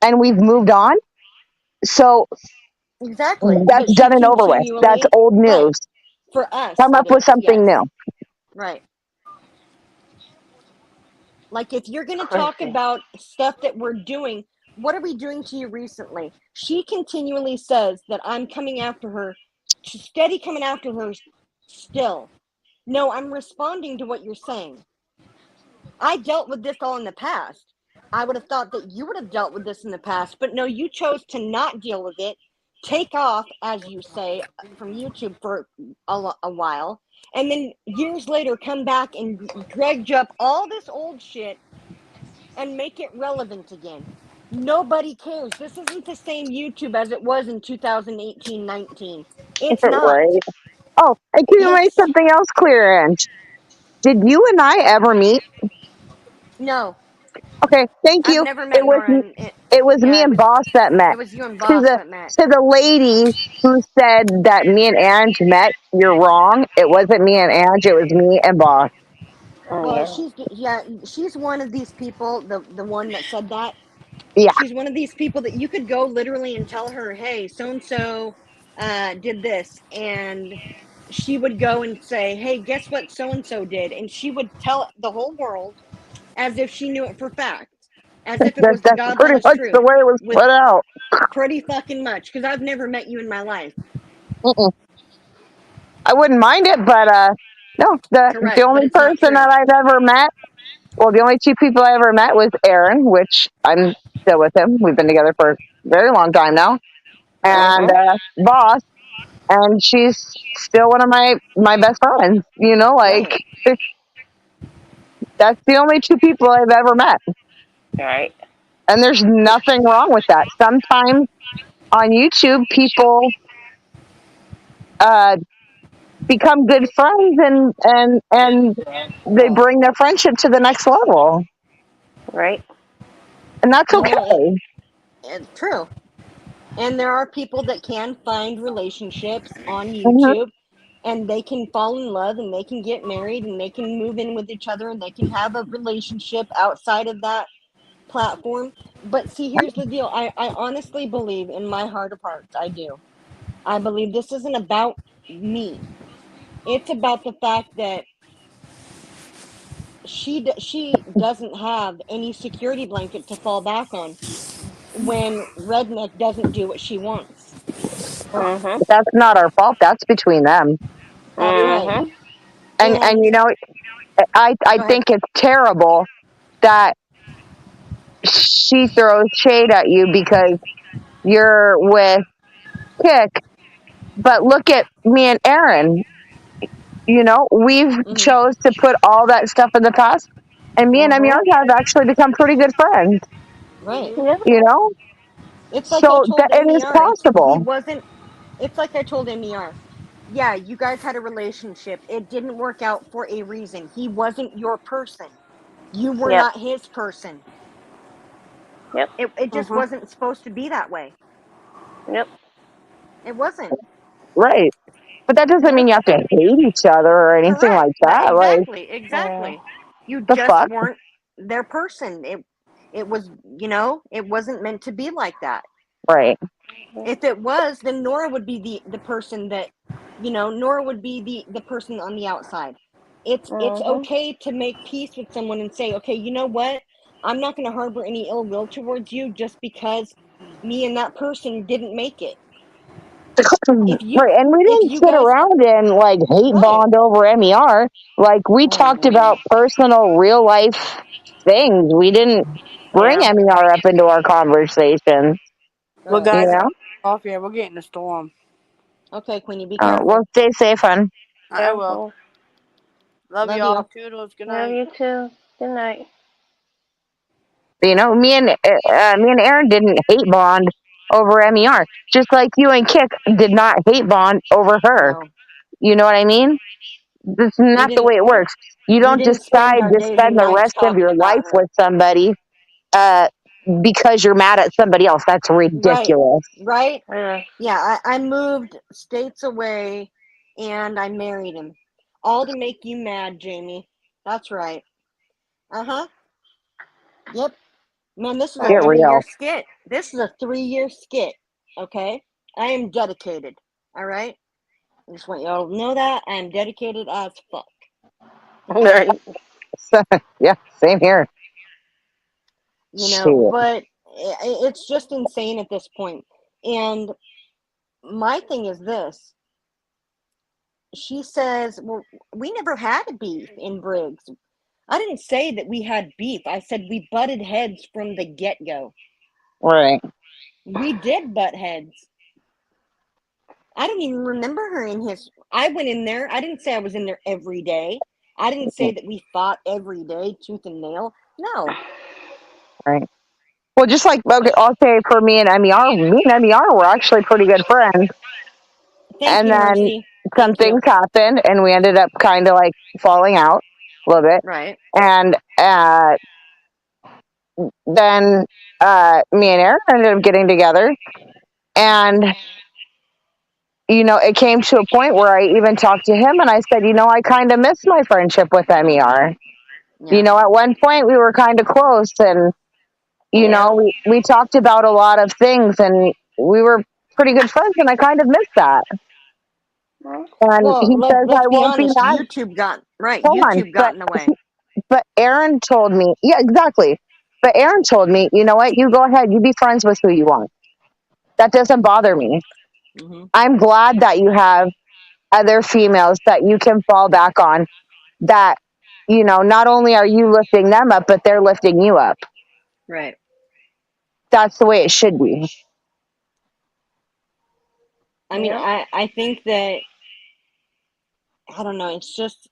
and we've moved on. So Exactly. that's But she done and over with. That's continually, old right. news. For us, Come it up with is. something Yes. new. Right. Like if you're going to talk Crazy. about stuff that we're doing, what are we doing to you recently? She continually says that I'm coming after her, steady coming after her still. No, I'm responding to what you're saying. I dealt with this all in the past. I would have thought that you would have dealt with this in the past, but no, you chose to not deal with it, take off, as you say, from YouTube for a while, and then years later come back and dredge up all this old shit and make it relevant again. Nobody cares. This isn't the same YouTube as it was in 2018-19. It's not. Right. Oh, and can you make It's something else clear, Ange? Did you and I ever meet? no. Okay, thank I've you. never met Nora, and It was me yeah, and Boss that met. it was you and To Boss that met. the lady who said that me and Ange met, you're wrong. It wasn't me and Ange, it was me and Boss. Well, she's one of these people. The one that said that. Yeah, She's one of these people that you could go literally and tell her, "Hey, so and so did this," and she would go and say, "Hey, guess what so and so did?" And she would tell the whole world as if she knew it for fact, as if it was the that's God's pretty honest much the truth, way it was with put out. pretty fucking much. Because I've never met you in my life. Mm-mm. I wouldn't mind it, but no, the Correct, but only it's not person true. that I've ever met, well, the only two people I ever met was Aaron, which I'm still with him. We've been together for a very long time now, Right. and Boss, and she's still one of my best friends. You know, like Right. that's the only two people I've ever met, Right. and there's nothing wrong with that. Sometimes on YouTube, people uh, become good friends, and they bring their friendship to the next level, Right. and that's You know, okay. it's true. And there are people that can find relationships on Mhm. YouTube and they can fall in love and they can get married and they can move in with each other and they can have a relationship outside of that platform. But see, here's the deal. I honestly believe in my heart of hearts, I do. I believe this isn't about me. It's about the fact that she doesn't have any security blanket to fall back on when Redneck doesn't do what she wants. Mhm. That's not our fault. That's between them. That's right. Mhm. And And you know, I go ahead. think it's terrible that she throws shade at you because you're with Kick. But look at me and Aaron. You know, we've Hmm. chose to put all that stuff in the past, and me and Mhm. Amiara have actually become pretty good friends. Right. Yep. You know, It's like I so that told it is MER. It's he possible. wasn't. It's like I told MER. Yeah, you guys had a relationship. It didn't work out for a reason. He wasn't your person. You were Yep. not his person. Yep. It just Uh-huh. wasn't supposed to be that way. Yep. It wasn't. Right. But that It doesn't mean you have wasn't. to hate each other or anything Correct. like That that. Like, exactly. Yeah. Exactly. You the just fuck? weren't their person. It was, it wasn't meant to be like that. Right. If it was, then Nora would be the person that, Nora would be the person on the outside. It's Mhm. okay to make peace with someone and say, okay, you know what? I'm not going to harbor any ill will towards you just because me and that person didn't make it. If you Right. And we if didn't you sit guys around and like hate right. bond over MER. Like, we Oh talked Lord. about personal, real life things. We didn't bring Yeah. MER up into our conversation, Well, Right. you guys, know? off here. We're getting a storm. Okay, Queenie, be Well, careful. stay safe, hon. I will. Careful. Love Love y'all. you. Toodles. Good Love night. you too. Good night. You know, me and Aaron didn't hate bond over MER, just like you and Kick did not hate bond over her. No. You know what I mean? That's We not the way didn't it works. You we don't didn't spend decide our to days spend and the nights rest of talking your about life her. with somebody uh, because you're mad at somebody else. That's Right. ridiculous. Right? Yeah. Yeah, I moved states away and I married him. All to make you mad, Jamie. That's right. Uh-huh. Yep. Man, this is a Get Oh. 3 year real. skit. This is a 3 year skit. Okay? I am dedicated. All right? I just want y'all to know that I am dedicated as fuck. Right. Yeah, same here. Shit. But it's just insane at this point. And my thing is this. She says, well, we never had a beef in Briggs. I didn't say that we had beef. I said we butted heads from the get-go. Right. We did butt heads. I don't even remember her in his. I went in there. I didn't say I was in there every day. I didn't say that we fought every day, tooth and nail. No. Right. Well, just like, okay, I'll say for me and MER were actually pretty good friends. Thank And you, then Mercy. some Thank you. things happened and we ended up kind of like falling out a little bit. Right. And then me and Aaron ended up getting together. And, it came to a point where I even talked to him and I said, I kind of miss my friendship with MER. Yeah. At one point we were kind of close and, Yeah. we talked about a lot of things and we were pretty good friends and I kind of miss that. And Well, he says, let's I be won't be honest. mad. YouTube got right. Hold on. YouTube got in the way. But Aaron told me, yeah, exactly. But Aaron told me, you know what? You go ahead. You be friends with who you want. That doesn't bother me. Hmm. I'm glad that you have other females that you can fall back on that, not only are you lifting them up, but they're lifting you up. Right. That's the way it should be. I mean, I think that I don't know. It's just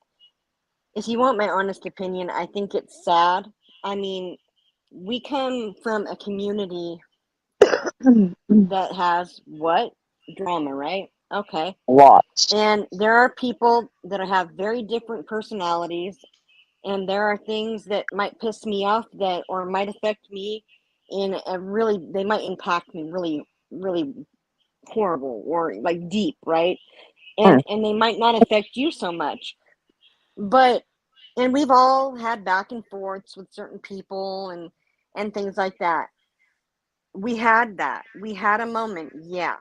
if you want my honest opinion, I think it's sad. I mean, we come from a community that has what? Drama, right? Okay. Lots. And there are people that have very different personalities, and there are things that might piss me off that or might affect me in a really, they might impact me really, really horrible or like deep, right? Mm. And they might not affect you so much. But and we've all had back and forths with certain people and things like that. We had that. We had a moment, yeah.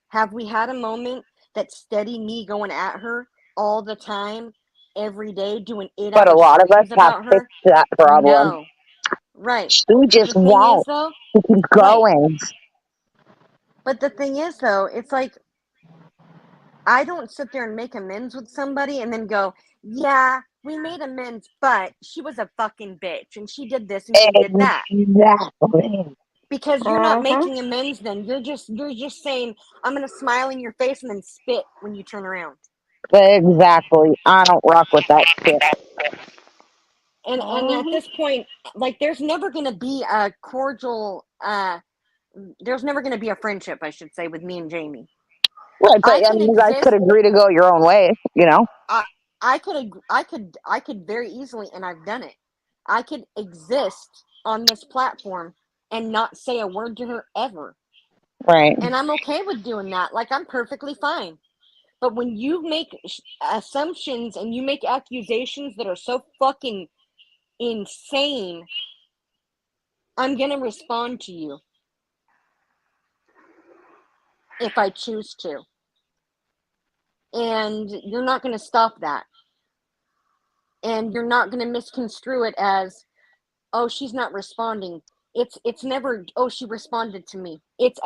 Have we had a moment that steady me going at her all the time, every day, doing eight But a hour lot of us streams have about her? fixed that problem. No. Right. She But just the thing is won't. though, She keeps right. going. But the thing is though, it's like I don't sit there and make amends with somebody and then go, yeah, we made amends, but she was a fucking bitch and she did this and she did that. Exactly. Because you're not making amends then. You're just saying, I'm gonna smile in your face and then spit when you turn around. Exactly. I don't rock with that shit. And at this point, like there's never gonna be a cordial there's never gonna be a friendship, I should say, with me and Jamie. Right, but I I can mean, you guys could exist agree to go your own way, I could very easily, and I've done it. I could exist on this platform and not say a word to her ever. Right. And I'm okay with doing that. Like, I'm perfectly fine. But when you make assumptions and you make accusations that are so fucking insane, I'm going to respond to you if I choose to. And you're not going to stop that. And you're not going to misconstrue it as, oh, she's not responding. It's never, oh, she responded to me. It's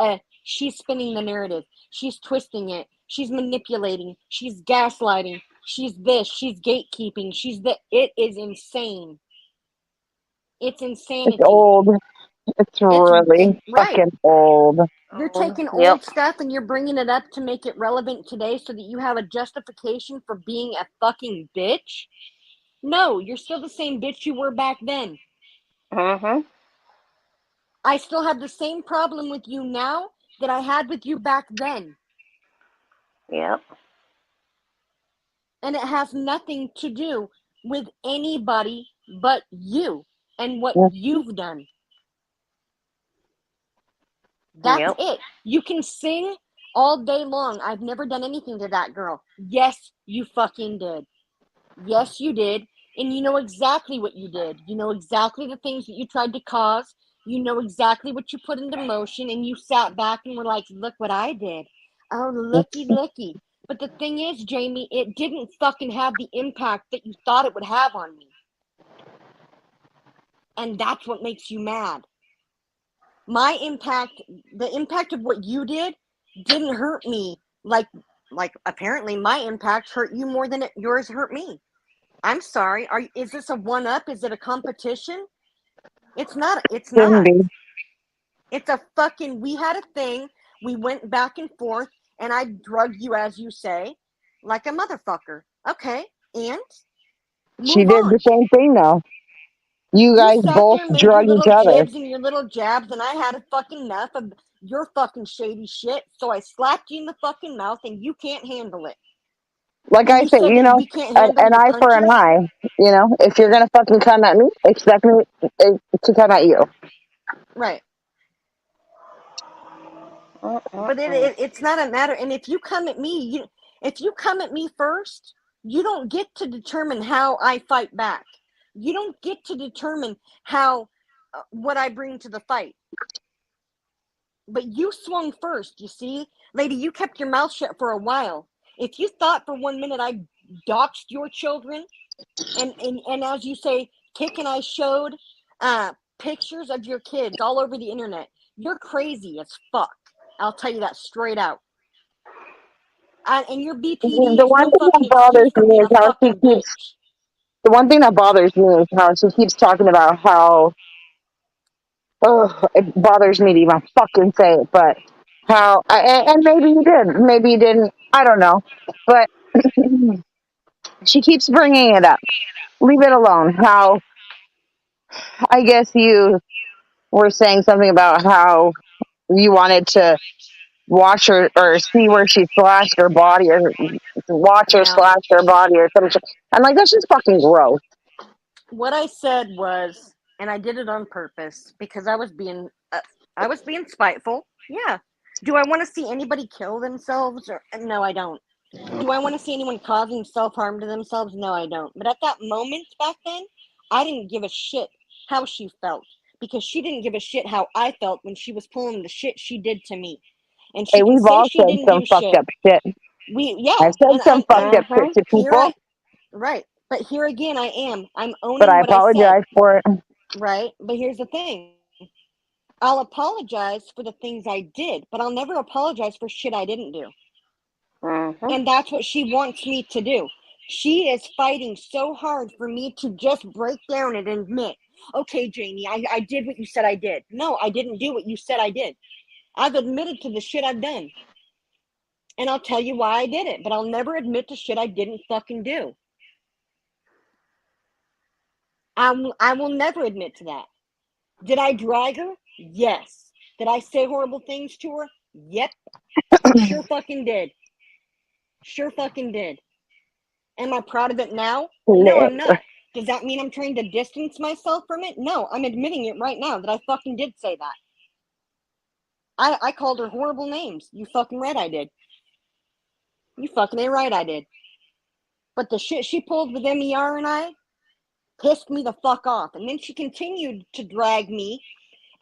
she's spinning the narrative. She's twisting it. She's manipulating. She's gaslighting. She's this. She's gatekeeping. It is insane. It's insanity. It's old. It's really right. fucking old. You're taking Yep. old stuff and you're bringing it up to make it relevant today so that you have a justification for being a fucking bitch. No, you're still the same bitch you were back then. I still have the same problem with you now that I had with you back then. Yep. And it has nothing to do with anybody but you and what you've done. That's it. You can sing all day long. I've never done anything to that girl. Yes, you fucking did. Yes, you did. And you know exactly what you did. You know exactly the things that you tried to cause. You know exactly what you put into motion. And you sat back and were like, look what I did. Oh, looky. But the thing is, Jamie, it didn't fucking have the impact that you thought it would have on me. And that's what makes you mad. My impact, the impact of what you did, didn't hurt me like apparently my impact hurt you more than yours hurt me. I'm sorry. Is this a one-up? Is it a competition? It's not. It's Shouldn't not. be. It's a fucking. We had a thing. We went back and forth, and I drugged you, as you say, like a motherfucker. Okay, and She move did the on. same thing though. You You guys sat both there, made your drug each little other. jibs and your little jabs, and I had a fucking enough of your fucking shady shit. So I slapped you in the fucking mouth, and you can't handle it. Like And I you say, said you that know, we can't handle an your eye for an punches. eye. You know, if you're gonna fucking come at me, expect me to come at you. Right. But Mm-mm-mm. it's not a matter. And if you come at me, if you come at me first, you don't get to determine how I fight back. You don't get to determine how what I bring to the fight. But you swung first, you see? Lady, you kept your mouth shut for a while. If you thought for 1 minute I doxed your children, and as you say, Kick and I showed pictures of your kids all over the internet, you're crazy as fuck. I'll tell you that straight out. And your BPD The is one no thing that fucking excuse bothers for me being is a how she fucking keeps. bitch. The one thing that bothers me is how she keeps talking about how. Oh, it bothers me to even fucking say it, but how. And maybe you did, maybe you didn't. I don't know, but she keeps bringing it up. Leave it alone. How I guess you were saying something about how you wanted to watch her or see where she slashed her body or watch her Yeah. slash her body or something. I'm like, that's just fucking gross. What I said was, and I did it on purpose because I was being spiteful. Yeah. Do I want to see anybody kill themselves? Or no, I don't. Do I want to see anyone causing self harm to themselves? No, I don't. But at that moment back then, I didn't give a shit how she felt because she didn't give a shit how I felt when she was pulling the shit she did to me. And Hey, she can we've say all she said didn't some do fucked shit. up shit. Yeah, I've said some fucked and up shit Mm-hmm. to here people, right. But here again, I'm but owning I what I said, apologize for it. right? But here's the thing. I'll apologize for the things I did, but I'll never apologize for shit I didn't do. Mm-hmm. And that's what she wants me to do. She is fighting so hard for me to just break down and admit, okay, Jamie, I did what you said I did. No, I didn't do what you said I did. I've admitted to the shit I've done. And I'll tell you why I did it, but I'll never admit to shit I didn't fucking do. I will never admit to that. Did I drag her? Yes. Did I say horrible things to her? Yep. Sure fucking did. Sure fucking did. Am I proud of it now? No, Yeah. I'm not. Does that mean I'm trying to distance myself from it? No, I'm admitting it right now that I fucking did say that. I called her horrible names. You fucking right I did. You fucking ain't right I did. But the shit she pulled with MER and I pissed me the fuck off. And then she continued to drag me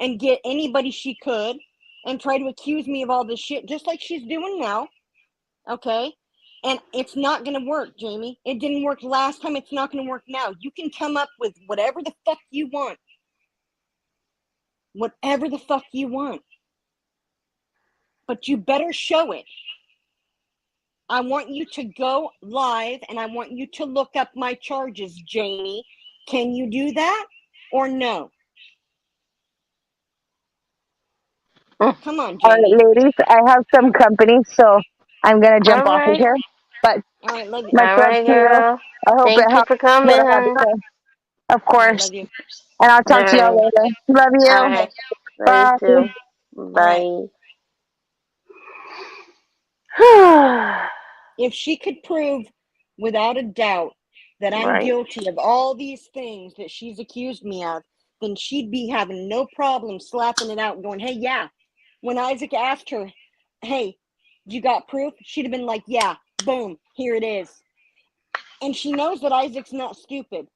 and get anybody she could and try to accuse me of all this shit just like she's doing now. Okay? And it's not going to work, Jamie. It didn't work last time. It's not going to work now. You can come up with whatever the fuck you want. Whatever the fuck you want. But you better show it. I want you to go live and I want you to look up my charges, Jamie. Can you do that or no? Come on, All right, Jamie. ladies, I have some company, so I'm gonna jump All off of right. here. But All right, love you. much All love right, to you. girl. I hope it Thank you helps for what coming, I have to hon. say. Of All right, course. love you. And I'll All talk to y'all right. later. Love All you. Okay. right. Love you Bye. too. All right. Bye. If she could prove without a doubt that I'm Right. guilty of all these things that she's accused me of, then she'd be having no problem slapping it out and going, hey, yeah. When Isaac asked her, hey, you got proof? She'd have been like, yeah, boom, here it is. And she knows that Isaac's not stupid.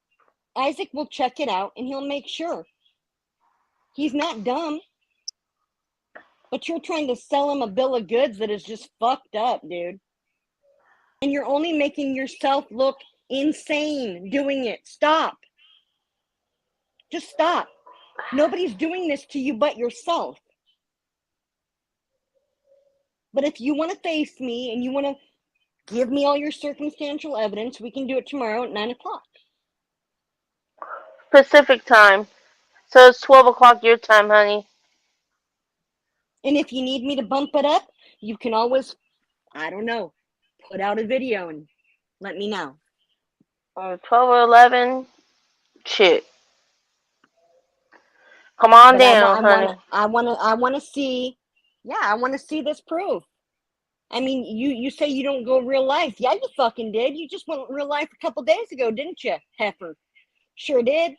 Isaac will check it out and he'll make sure. He's not dumb. But you're trying to sell him a bill of goods that is just fucked up, dude. And you're only making yourself look insane doing it. Stop. Just stop. Nobody's doing this to you but yourself. But if you want to face me and you want to give me all your circumstantial evidence, we can do it tomorrow at 9 o'clock. Pacific time. So it's 12 o'clock your time, honey. And if you need me to bump it up, you can always, I don't know, put out a video and let me know. 12 or 11. Shit. Come on But down, honey. I want to see. Yeah, I want to see this proof. I mean, you say you don't go real life. Yeah, you fucking did. You just went real life a couple days ago, didn't you, heifer? Sure did.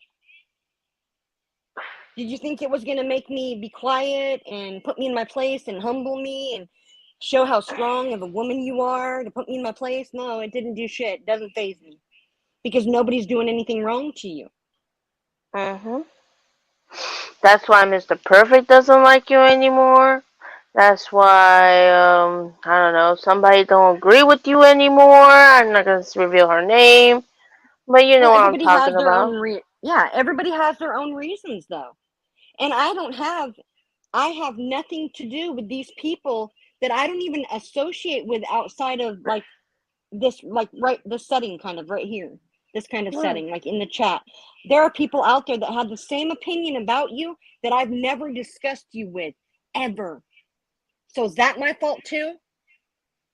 Did you think it was gonna make me be quiet and put me in my place and humble me and show how strong of a woman you are to put me in my place? No, it didn't do shit. It doesn't faze me because nobody's doing anything wrong to you. Mm-hmm. That's why Mr. Perfect doesn't like you anymore. That's why, I don't know, somebody don't agree with you anymore. I'm not going to reveal her name, but you know Well, what I'm everybody has talking their about. own everybody has their own reasons though. And I have nothing to do with these people that I don't even associate with outside of like this, like right this setting kind of right here. This kind of Hmm. setting, like in the chat. There are people out there that have the same opinion about you that I've never discussed you with ever. So is that my fault too?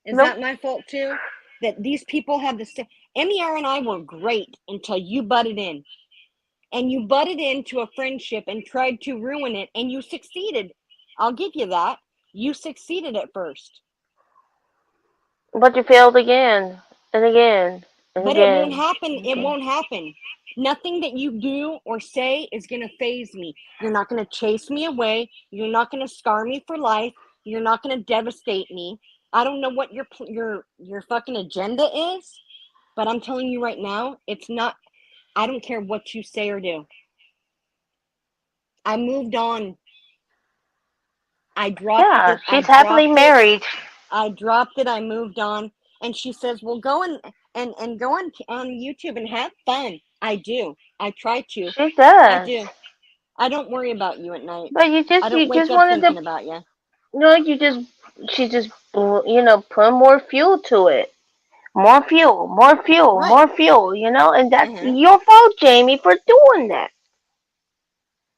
Is Nope. that my fault too? That these people have the same. MER and I were great until you butted in. And you butted into a friendship and tried to ruin it, and you succeeded. I'll give you that. You succeeded at first. But you failed again, and again, and But it won't again. happen. And It again. won't happen. Nothing that you do or say is going to faze me. You're not going to chase me away. You're not going to scar me for life. You're not going to devastate me. I don't know what your fucking agenda is, but I'm telling you right now, it's not. I don't care what you say or do. I moved on. I dropped Yeah, it. I she's happily dropped it. married. I dropped it. I moved on. And she says, "Well, go and go on YouTube and have fun." I do. I try to. She I does. do. I don't worry about you at night. But you I just, don't you wake just up wanted thinking to, about you. she just, put more fuel to it. More fuel, more fuel, Right. more fuel, and that's Uh-huh. your fault, Jamie, for doing that,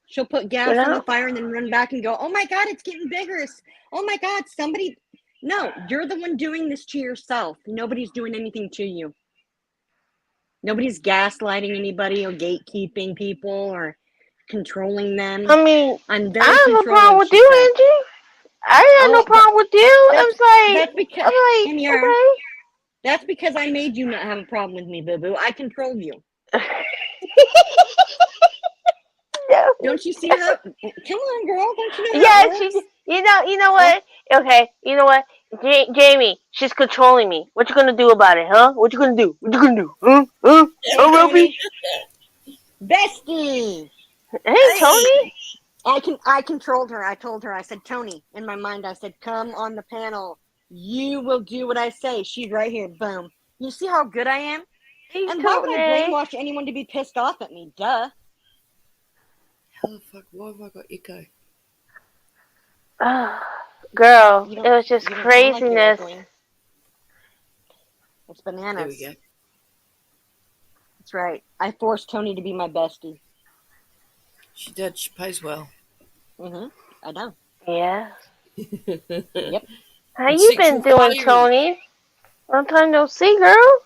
She'll put you gas on the know? fire and then run back and go, "Oh my God, it's getting bigger. Oh my God, somebody." No, you're the one doing this to yourself. Nobody's doing anything to you. Nobody's gaslighting anybody or gatekeeping people or controlling them. I mean, I'm I very have a problem controlling, with she you, said. Angie. I ain't had no Oh, but problem with you. that's I'm because like, MER. That's because I made you not have a problem with me, boo boo. I controlled you. okay. Don't you see how? Come on, girl. Don't you know how Yeah, it works? you know Huh? what? Okay, you know what? Jamie, she's controlling me. What you gonna do about it, huh? What you gonna do? What you gonna do? Huh? Huh? Hey, Huh, Ruby? Tony. Bestie. Hey, Tony. I controlled her. I told her. I said, Tony. In my mind, I said, "Come on the panel. You will do what I say." She's right here. Boom. You see how good I am? Hey, And why would I Tony. brainwash anyone to be pissed off at me? Duh. How the fuck? Why have I got echo? Girl, it was just You don't sound like you're craziness. echoing. It's There bananas. we go. That's right. I forced Tony to be my bestie. She did. She pays well. I know. Yeah. Yep. How And you been sexual doing, favors. Tony? Long time no see, girl.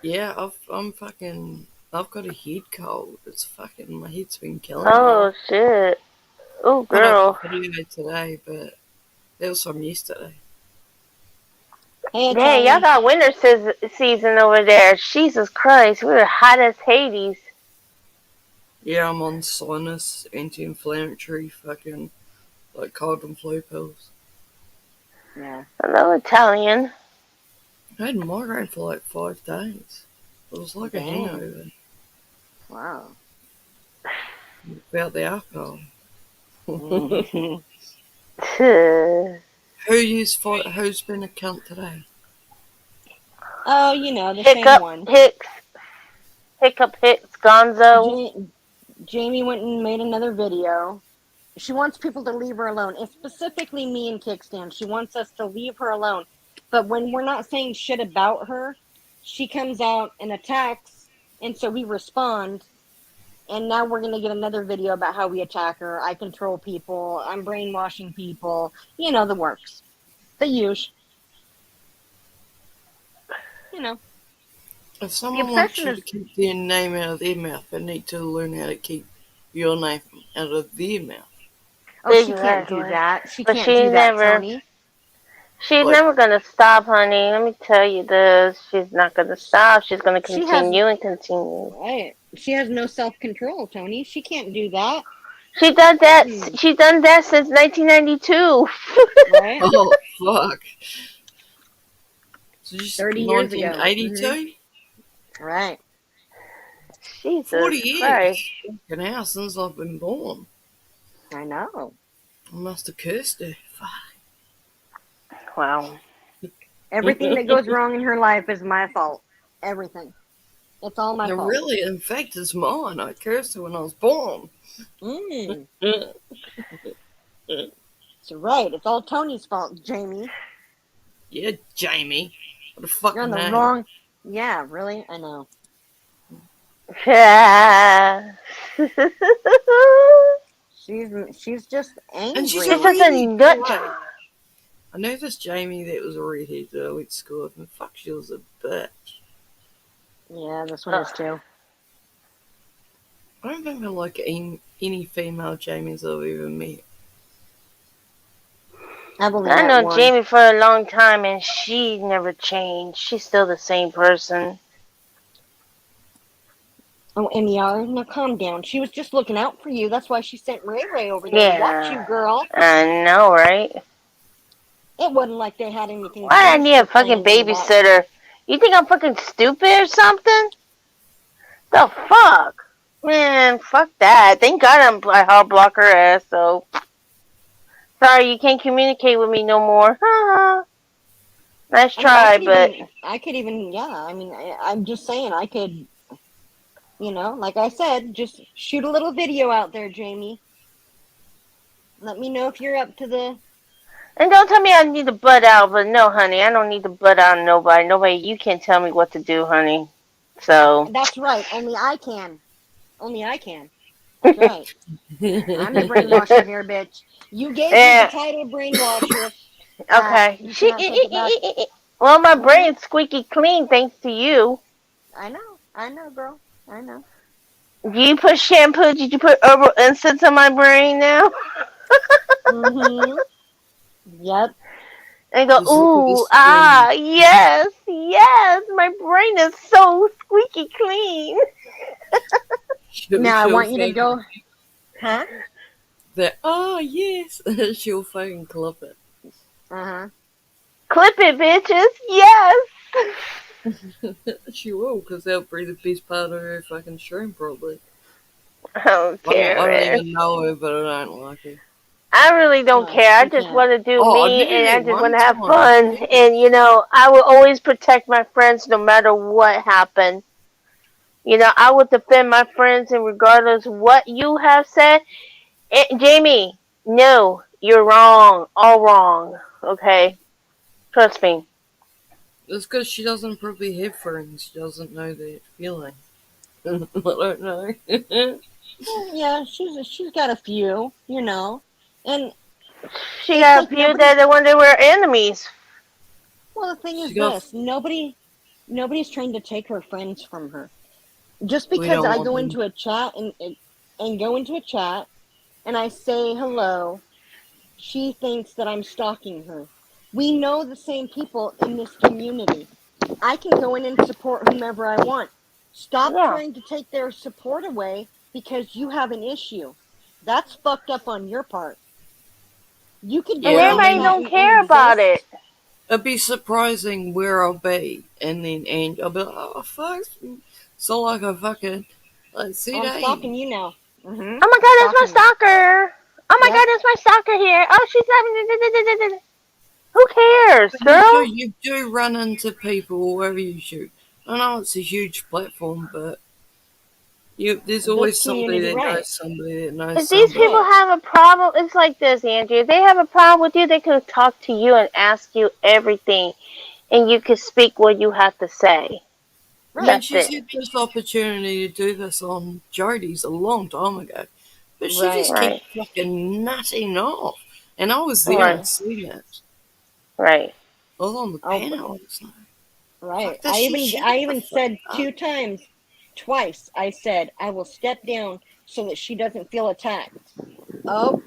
Yeah, I've got a head cold. It's fucking, my head's been killing me. Oh shit. Oh Put up girl. a video today, but that was from yesterday. Hey, Dang, y'all Tony. got winter season over there. Jesus Christ, we were hot as Hades. Yeah, I'm on sinus, anti-inflammatory, fucking, like cold and flu pills. Yeah. Hello, Italian. I had a migraine for like 5 days. It was like a Dang. hangover. Wow. Without the alcohol. Who's been a cunt today? Oh, you know, the same Hiccup, one. Hicks. Hiccup, Hicks, Gonzo. Jamie went and made another video. She wants people to leave her alone. It's specifically me and Kickstand. She wants us to leave her alone. But when we're not saying shit about her, she comes out and attacks. And so we respond. And now we're going to get another video about how we attack her. I control people. I'm brainwashing people. You know, the works. The use. You know, If the someone wants obsession you is. to keep their name out of their mouth, they need to learn how to keep your name out of their mouth. Oh, she can't do Exactly. that. She But can't do that, Tony. she's Like, never gonna stop, honey. Let me tell you this. She's not gonna stop. She's gonna She has. continue and continue. Right. She has no self control, Tony. She can't do that. She done that. Mm, She's done that since 1992. right? oh, fuck. So just 30 years ago. 1982? Right. 40 40 Christ. years. Fucking hell, since I've been born. I know. I must have cursed her. Fuck. Wow. Everything that goes wrong in her life is my fault. Everything. It's all my No, fault. really, in fact, it's mine. I cursed her when I was born. Mm. It's right. It's all Tony's fault, Jamie. Yeah, Jamie. What a fucking You're on the name. wrong. Yeah, really? I know. Yeah. She's just angry. And she's She's just a really nut polite. job. I know this Jamie that was a redhead that I went to school with, and fuck, she was a bitch. Yeah, this one is too. I don't think I like any female Jamies I've ever met. I've only I met know one. Jamie for a long time and she never changed. She's still the same person. Oh, MR, now calm down. She was just looking out for you. That's why she sent Ray Ray over there to watch you, Yeah. girl. I know, right? It wasn't like they had anything. Why I need a sinister fucking planned in the back. babysitter? You think I'm fucking stupid or something? The fuck? Man, fuck that. Thank God I'll block her ass, so. Sorry, you can't communicate with me no more. Nice try, but. I could even, yeah. I mean, I'm just saying, I could, like I said, just shoot a little video out there, Jamie. Let me know if you're up to the. And don't tell me I need to butt out, but no, honey, I don't need to butt out on nobody. Nobody, you can't tell me what to do, honey. So. That's right. Only I can. That's right. I'm the brainwasher here, bitch. You gave me the title brainwasher. Okay. Well, my brain's squeaky clean thanks to you. I know, girl. I know. Do you put shampoo? Did you put herbal incense on my brain now? Mm-hmm. Yep. And go, ooh, yes, my brain is so squeaky clean. Now I want you to go. Huh? Yes. She'll fucking clip it. Uh-huh. Clip it, bitches. Yes. She will, because that'll be the best part of her fucking stream, probably. I don't care. I don't even know her, but I don't like her. I really don't care. I just want to do me, and I just want to have fun. And, I will always protect my friends no matter what happened. I will defend my friends, and regardless what you have said. Jamie, no, you're wrong. All wrong. Okay? Trust me. It's because she doesn't probably have friends. She doesn't know that feeling. I don't know. Yeah, she's got a few, and she got a few that when they were enemies. Well, the thing is this: nobody's trying to take her friends from her. Just because I go into a chat and go into a chat and I say hello, she thinks that I'm stalking her. We know the same people in this community. I can go in and support whomever I want. Stop trying to take their support away because you have an issue. That's fucked up on your part. You could do everybody don't care about it. It'd be surprising where I'll be, and then I'll be like, oh fuck, so like a fucking see I'm stalking you now. Mm-hmm. Oh my god, that's my stalker. Oh my god, that's my stalker here. Oh, she's having. Who cares, girl? You do run into people wherever you shoot. I know it's a huge platform, but there's always somebody that knows somebody that knows. If these people have a problem, it's like this, Andrew. If they have a problem with you, they could talk to you and ask you everything, and you could speak what you have to say. I mean, That's Right. she's it. had this opportunity to do this on Jodie's a long time ago, but she Right. just Right. kept fucking nutting off. And I was there and Right. seen it. Right. I was on the Oh, but, panel. It's like, right. fuck this shit, shut I the even fuck said up. 2 times, twice. I said I will step down so that she doesn't feel attacked. Oh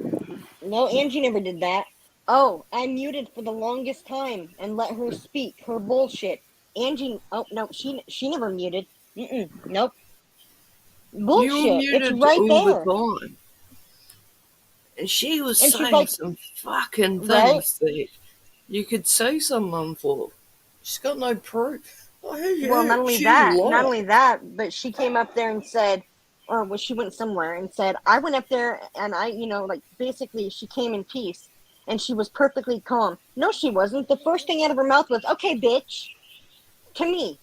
no, Angie never did that. Oh, I muted for the longest time and let her speak her bullshit. Angie, oh no, she never muted. Nope, You were bullshit. It's muted right all the there, time. And she was and she's saying like, some fucking right. things that you could say someone for. She's got no proof. Oh, Well, yeah, she's not lying. only that, but she came up there and said, or well, she went somewhere and said, I went up there and I, like basically she came in peace and she was perfectly calm. No, she wasn't. The first thing out of her mouth was, "Okay, bitch," to me.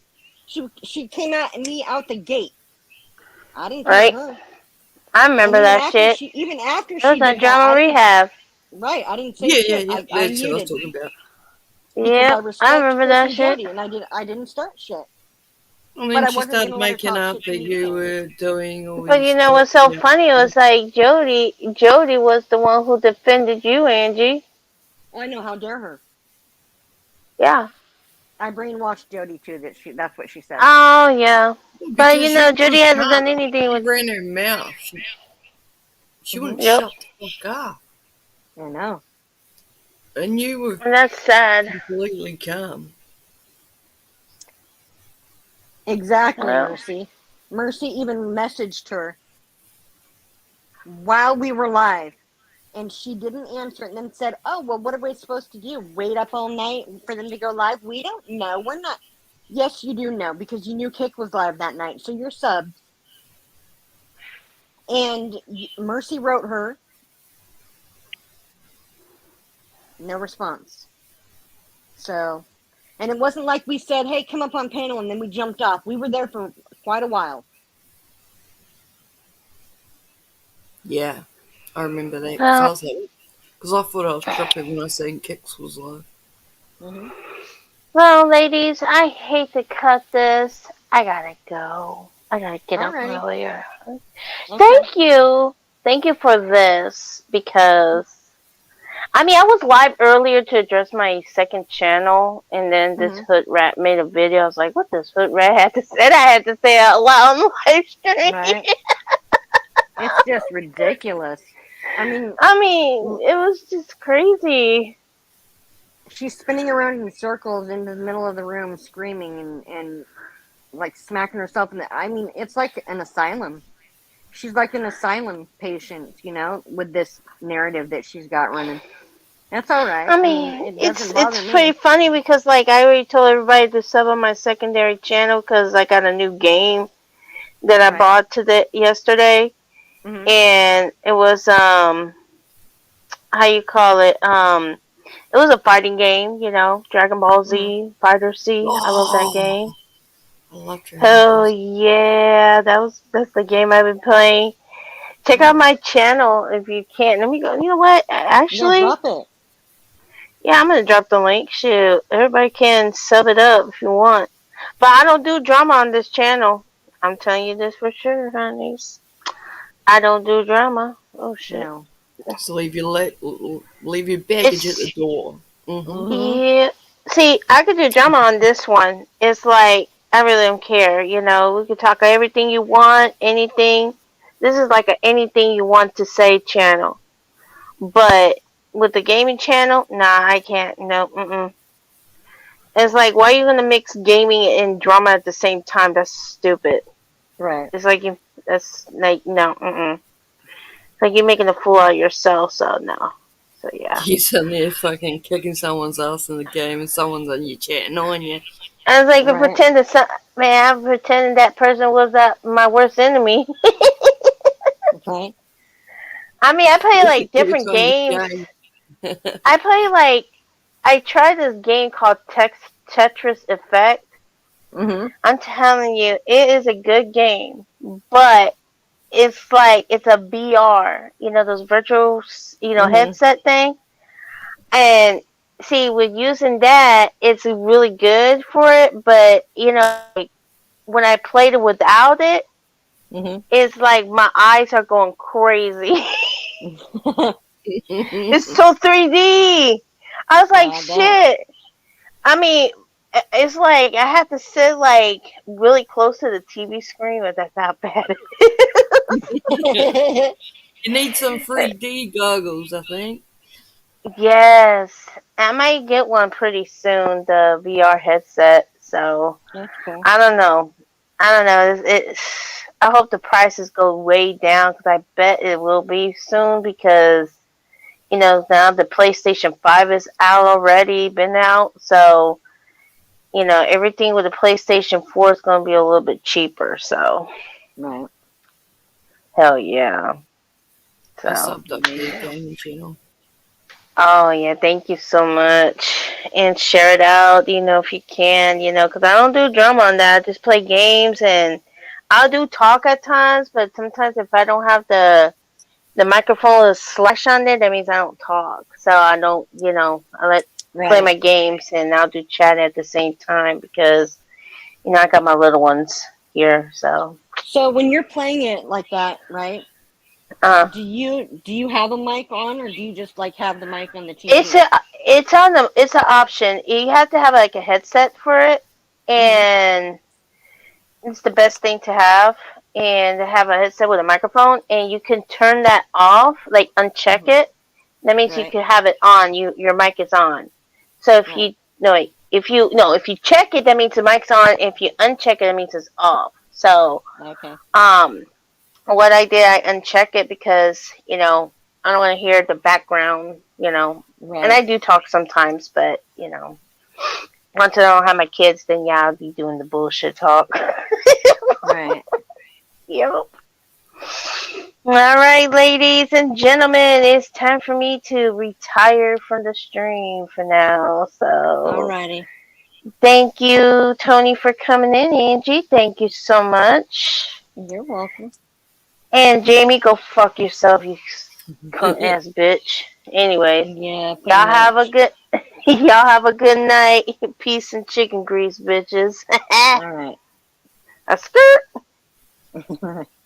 She came at me out the gate. I didn't threaten Right. her, I and remember that shit. even after It was she on did that, Drama I didn't. Rehab. Right, I didn't say Yeah, yeah, shit. yeah. I That's what I was muted talking about. because I Yep. I respect remember Chris that and shit. Jody, and I didn't start shit. And But then I she wasn't started gonna let her making talk up shit to that me you either. were doing all But you these know what's so funny? It was like Jody was the one who defended you, Angie. Oh, I know. How dare her? Yeah. I brainwashed Jody too. That's what she said. Oh yeah. But you because you know, were Judy hasn't sharp. done anything She with. ran her mouth. She wouldn't Yep. shut the fuck up. I know. And you were And that's sad. completely calm. Exactly, Well, Mercy. Mercy even messaged her while we were live, and she didn't answer it. And then said, "Oh well, what are we supposed to do? Wait up all night for them to go live? We don't know. We're not." Yes, you do know because you knew Kick was live that night, so you're subbed. And Mercy wrote her, no response. So, and it wasn't like we said, "Hey, come up on panel," and then we jumped off. We were there for quite a while. Yeah, I remember that. Because I well, was like, because I thought I was tripping when I seen Kix was live. Mm-hmm. well, ladies, I hate to cut this. I gotta go. I gotta get up Alrighty. earlier. Okay. Thank you for this because I mean I was live earlier to address my second channel, and then this Mm-hmm. hood rat made a video. I was like, what this hood rat had to say? I had to say out loud on the live stream. Right. It's just ridiculous. I mean, I mean, it was just crazy. she's spinning around in circles in the middle of the room, screaming and like smacking herself in the. I mean, it's like an asylum. She's like an asylum patient, with this narrative that she's got running. That's all right. I I mean, mean, it it's doesn't it's bother pretty me. funny because like I already told everybody to sub on my secondary channel because I got a new game that I Right. bought yesterday, Mm-hmm. and it was how you call it it was a fighting game, Dragon Ball Mm-hmm. Z Fighter C. I love that Oh, game. I love Dragon Ball Oh Z. yeah, that's the game I've been playing. Check out my channel if you can. Let me go. You know what? Yeah, Actually, drop it. yeah, I'm gonna drop the link. Shoot, everybody can sub it up if you want. But I don't do drama on this channel. I'm telling you this for sure, honeys. I don't do drama. Oh shit. No. So leave your baggage at the It's door. Mm-hmm. yeah. See, I could do drama on this one. It's like I really don't care. We could talk everything you want, anything. This is like a anything you want to say channel. But with the gaming channel, nah, I can't. No, mm-mm. It's like, why are you gonna mix gaming and drama at the same time? That's stupid. Right. It's like that's like no, mm-mm. It's like you're making a fool out of yourself. So no. So yeah. You're sitting there fucking kicking someone's ass in the game and someone's on your chatting on you. I was like, Right. man, I pretended that person was my worst enemy. Okay. I mean, I play like It's different on your games. game. I play like I tried this game called Tetris Effect. Mm-hmm. I'm telling you, it is a good game, but it's like it's a VR, those virtual, Mm-hmm. headset thing. And see, with using that, it's really good for it, but when I played it without it, Mm-hmm. it's like my eyes are going crazy. It's so 3D. I was like, Yeah, I bet. shit. I mean, it's like I had to sit like really close to the TV screen, but that's how bad You need some 3D goggles, I think. Yes, I might get one pretty soon, the VR headset. So That's cool. I don't know. I don't know. I hope the prices go way down because I bet it will be soon because now the PlayStation 5 is out already, been out. So everything with the PlayStation 4 is going to be a little bit cheaper. So Right. hell yeah. I So. subbed up to the gaming channel. Oh yeah, thank you so much. And share it out, if you can, because I don't do drama on that. I just play games and I'll do talk at times, but sometimes if I don't have the microphone with a slash on it, that means I don't talk. So I don't, I play Right. my games and I'll do chat at the same time because I got my little ones here. So So when you're playing it like that, right? uh Do you have a mic on, or do you just like have the mic on the it's TV? a it's an option. You have to have like a headset for it, Mm-hmm. and it's the best thing to have. And to have a headset with a microphone, and you can turn that off, like uncheck Mm-hmm. it. That means you Right. can have it on. Your mic is on. So if Right. you no wait, if you check it, that means the mic's on. If you uncheck it, that means it's off. So Okay. what I did, I uncheck it because I don't want to hear the background. And I Right. do talk sometimes, but once I don't have my kids, then yeah, I'll be doing the bullshit talk. Right. Yep. All right, ladies and gentlemen, it's time for me to retire from the stream for now. So Alrighty. thank you, Tony, for coming in. Angie, thank you so much. You're welcome. And Jamie, go fuck yourself, you cunt ass bitch. Anyways, Yeah, pretty y'all have a much. good y'all have a good night. Peace and chicken grease, bitches. All right. A skirt.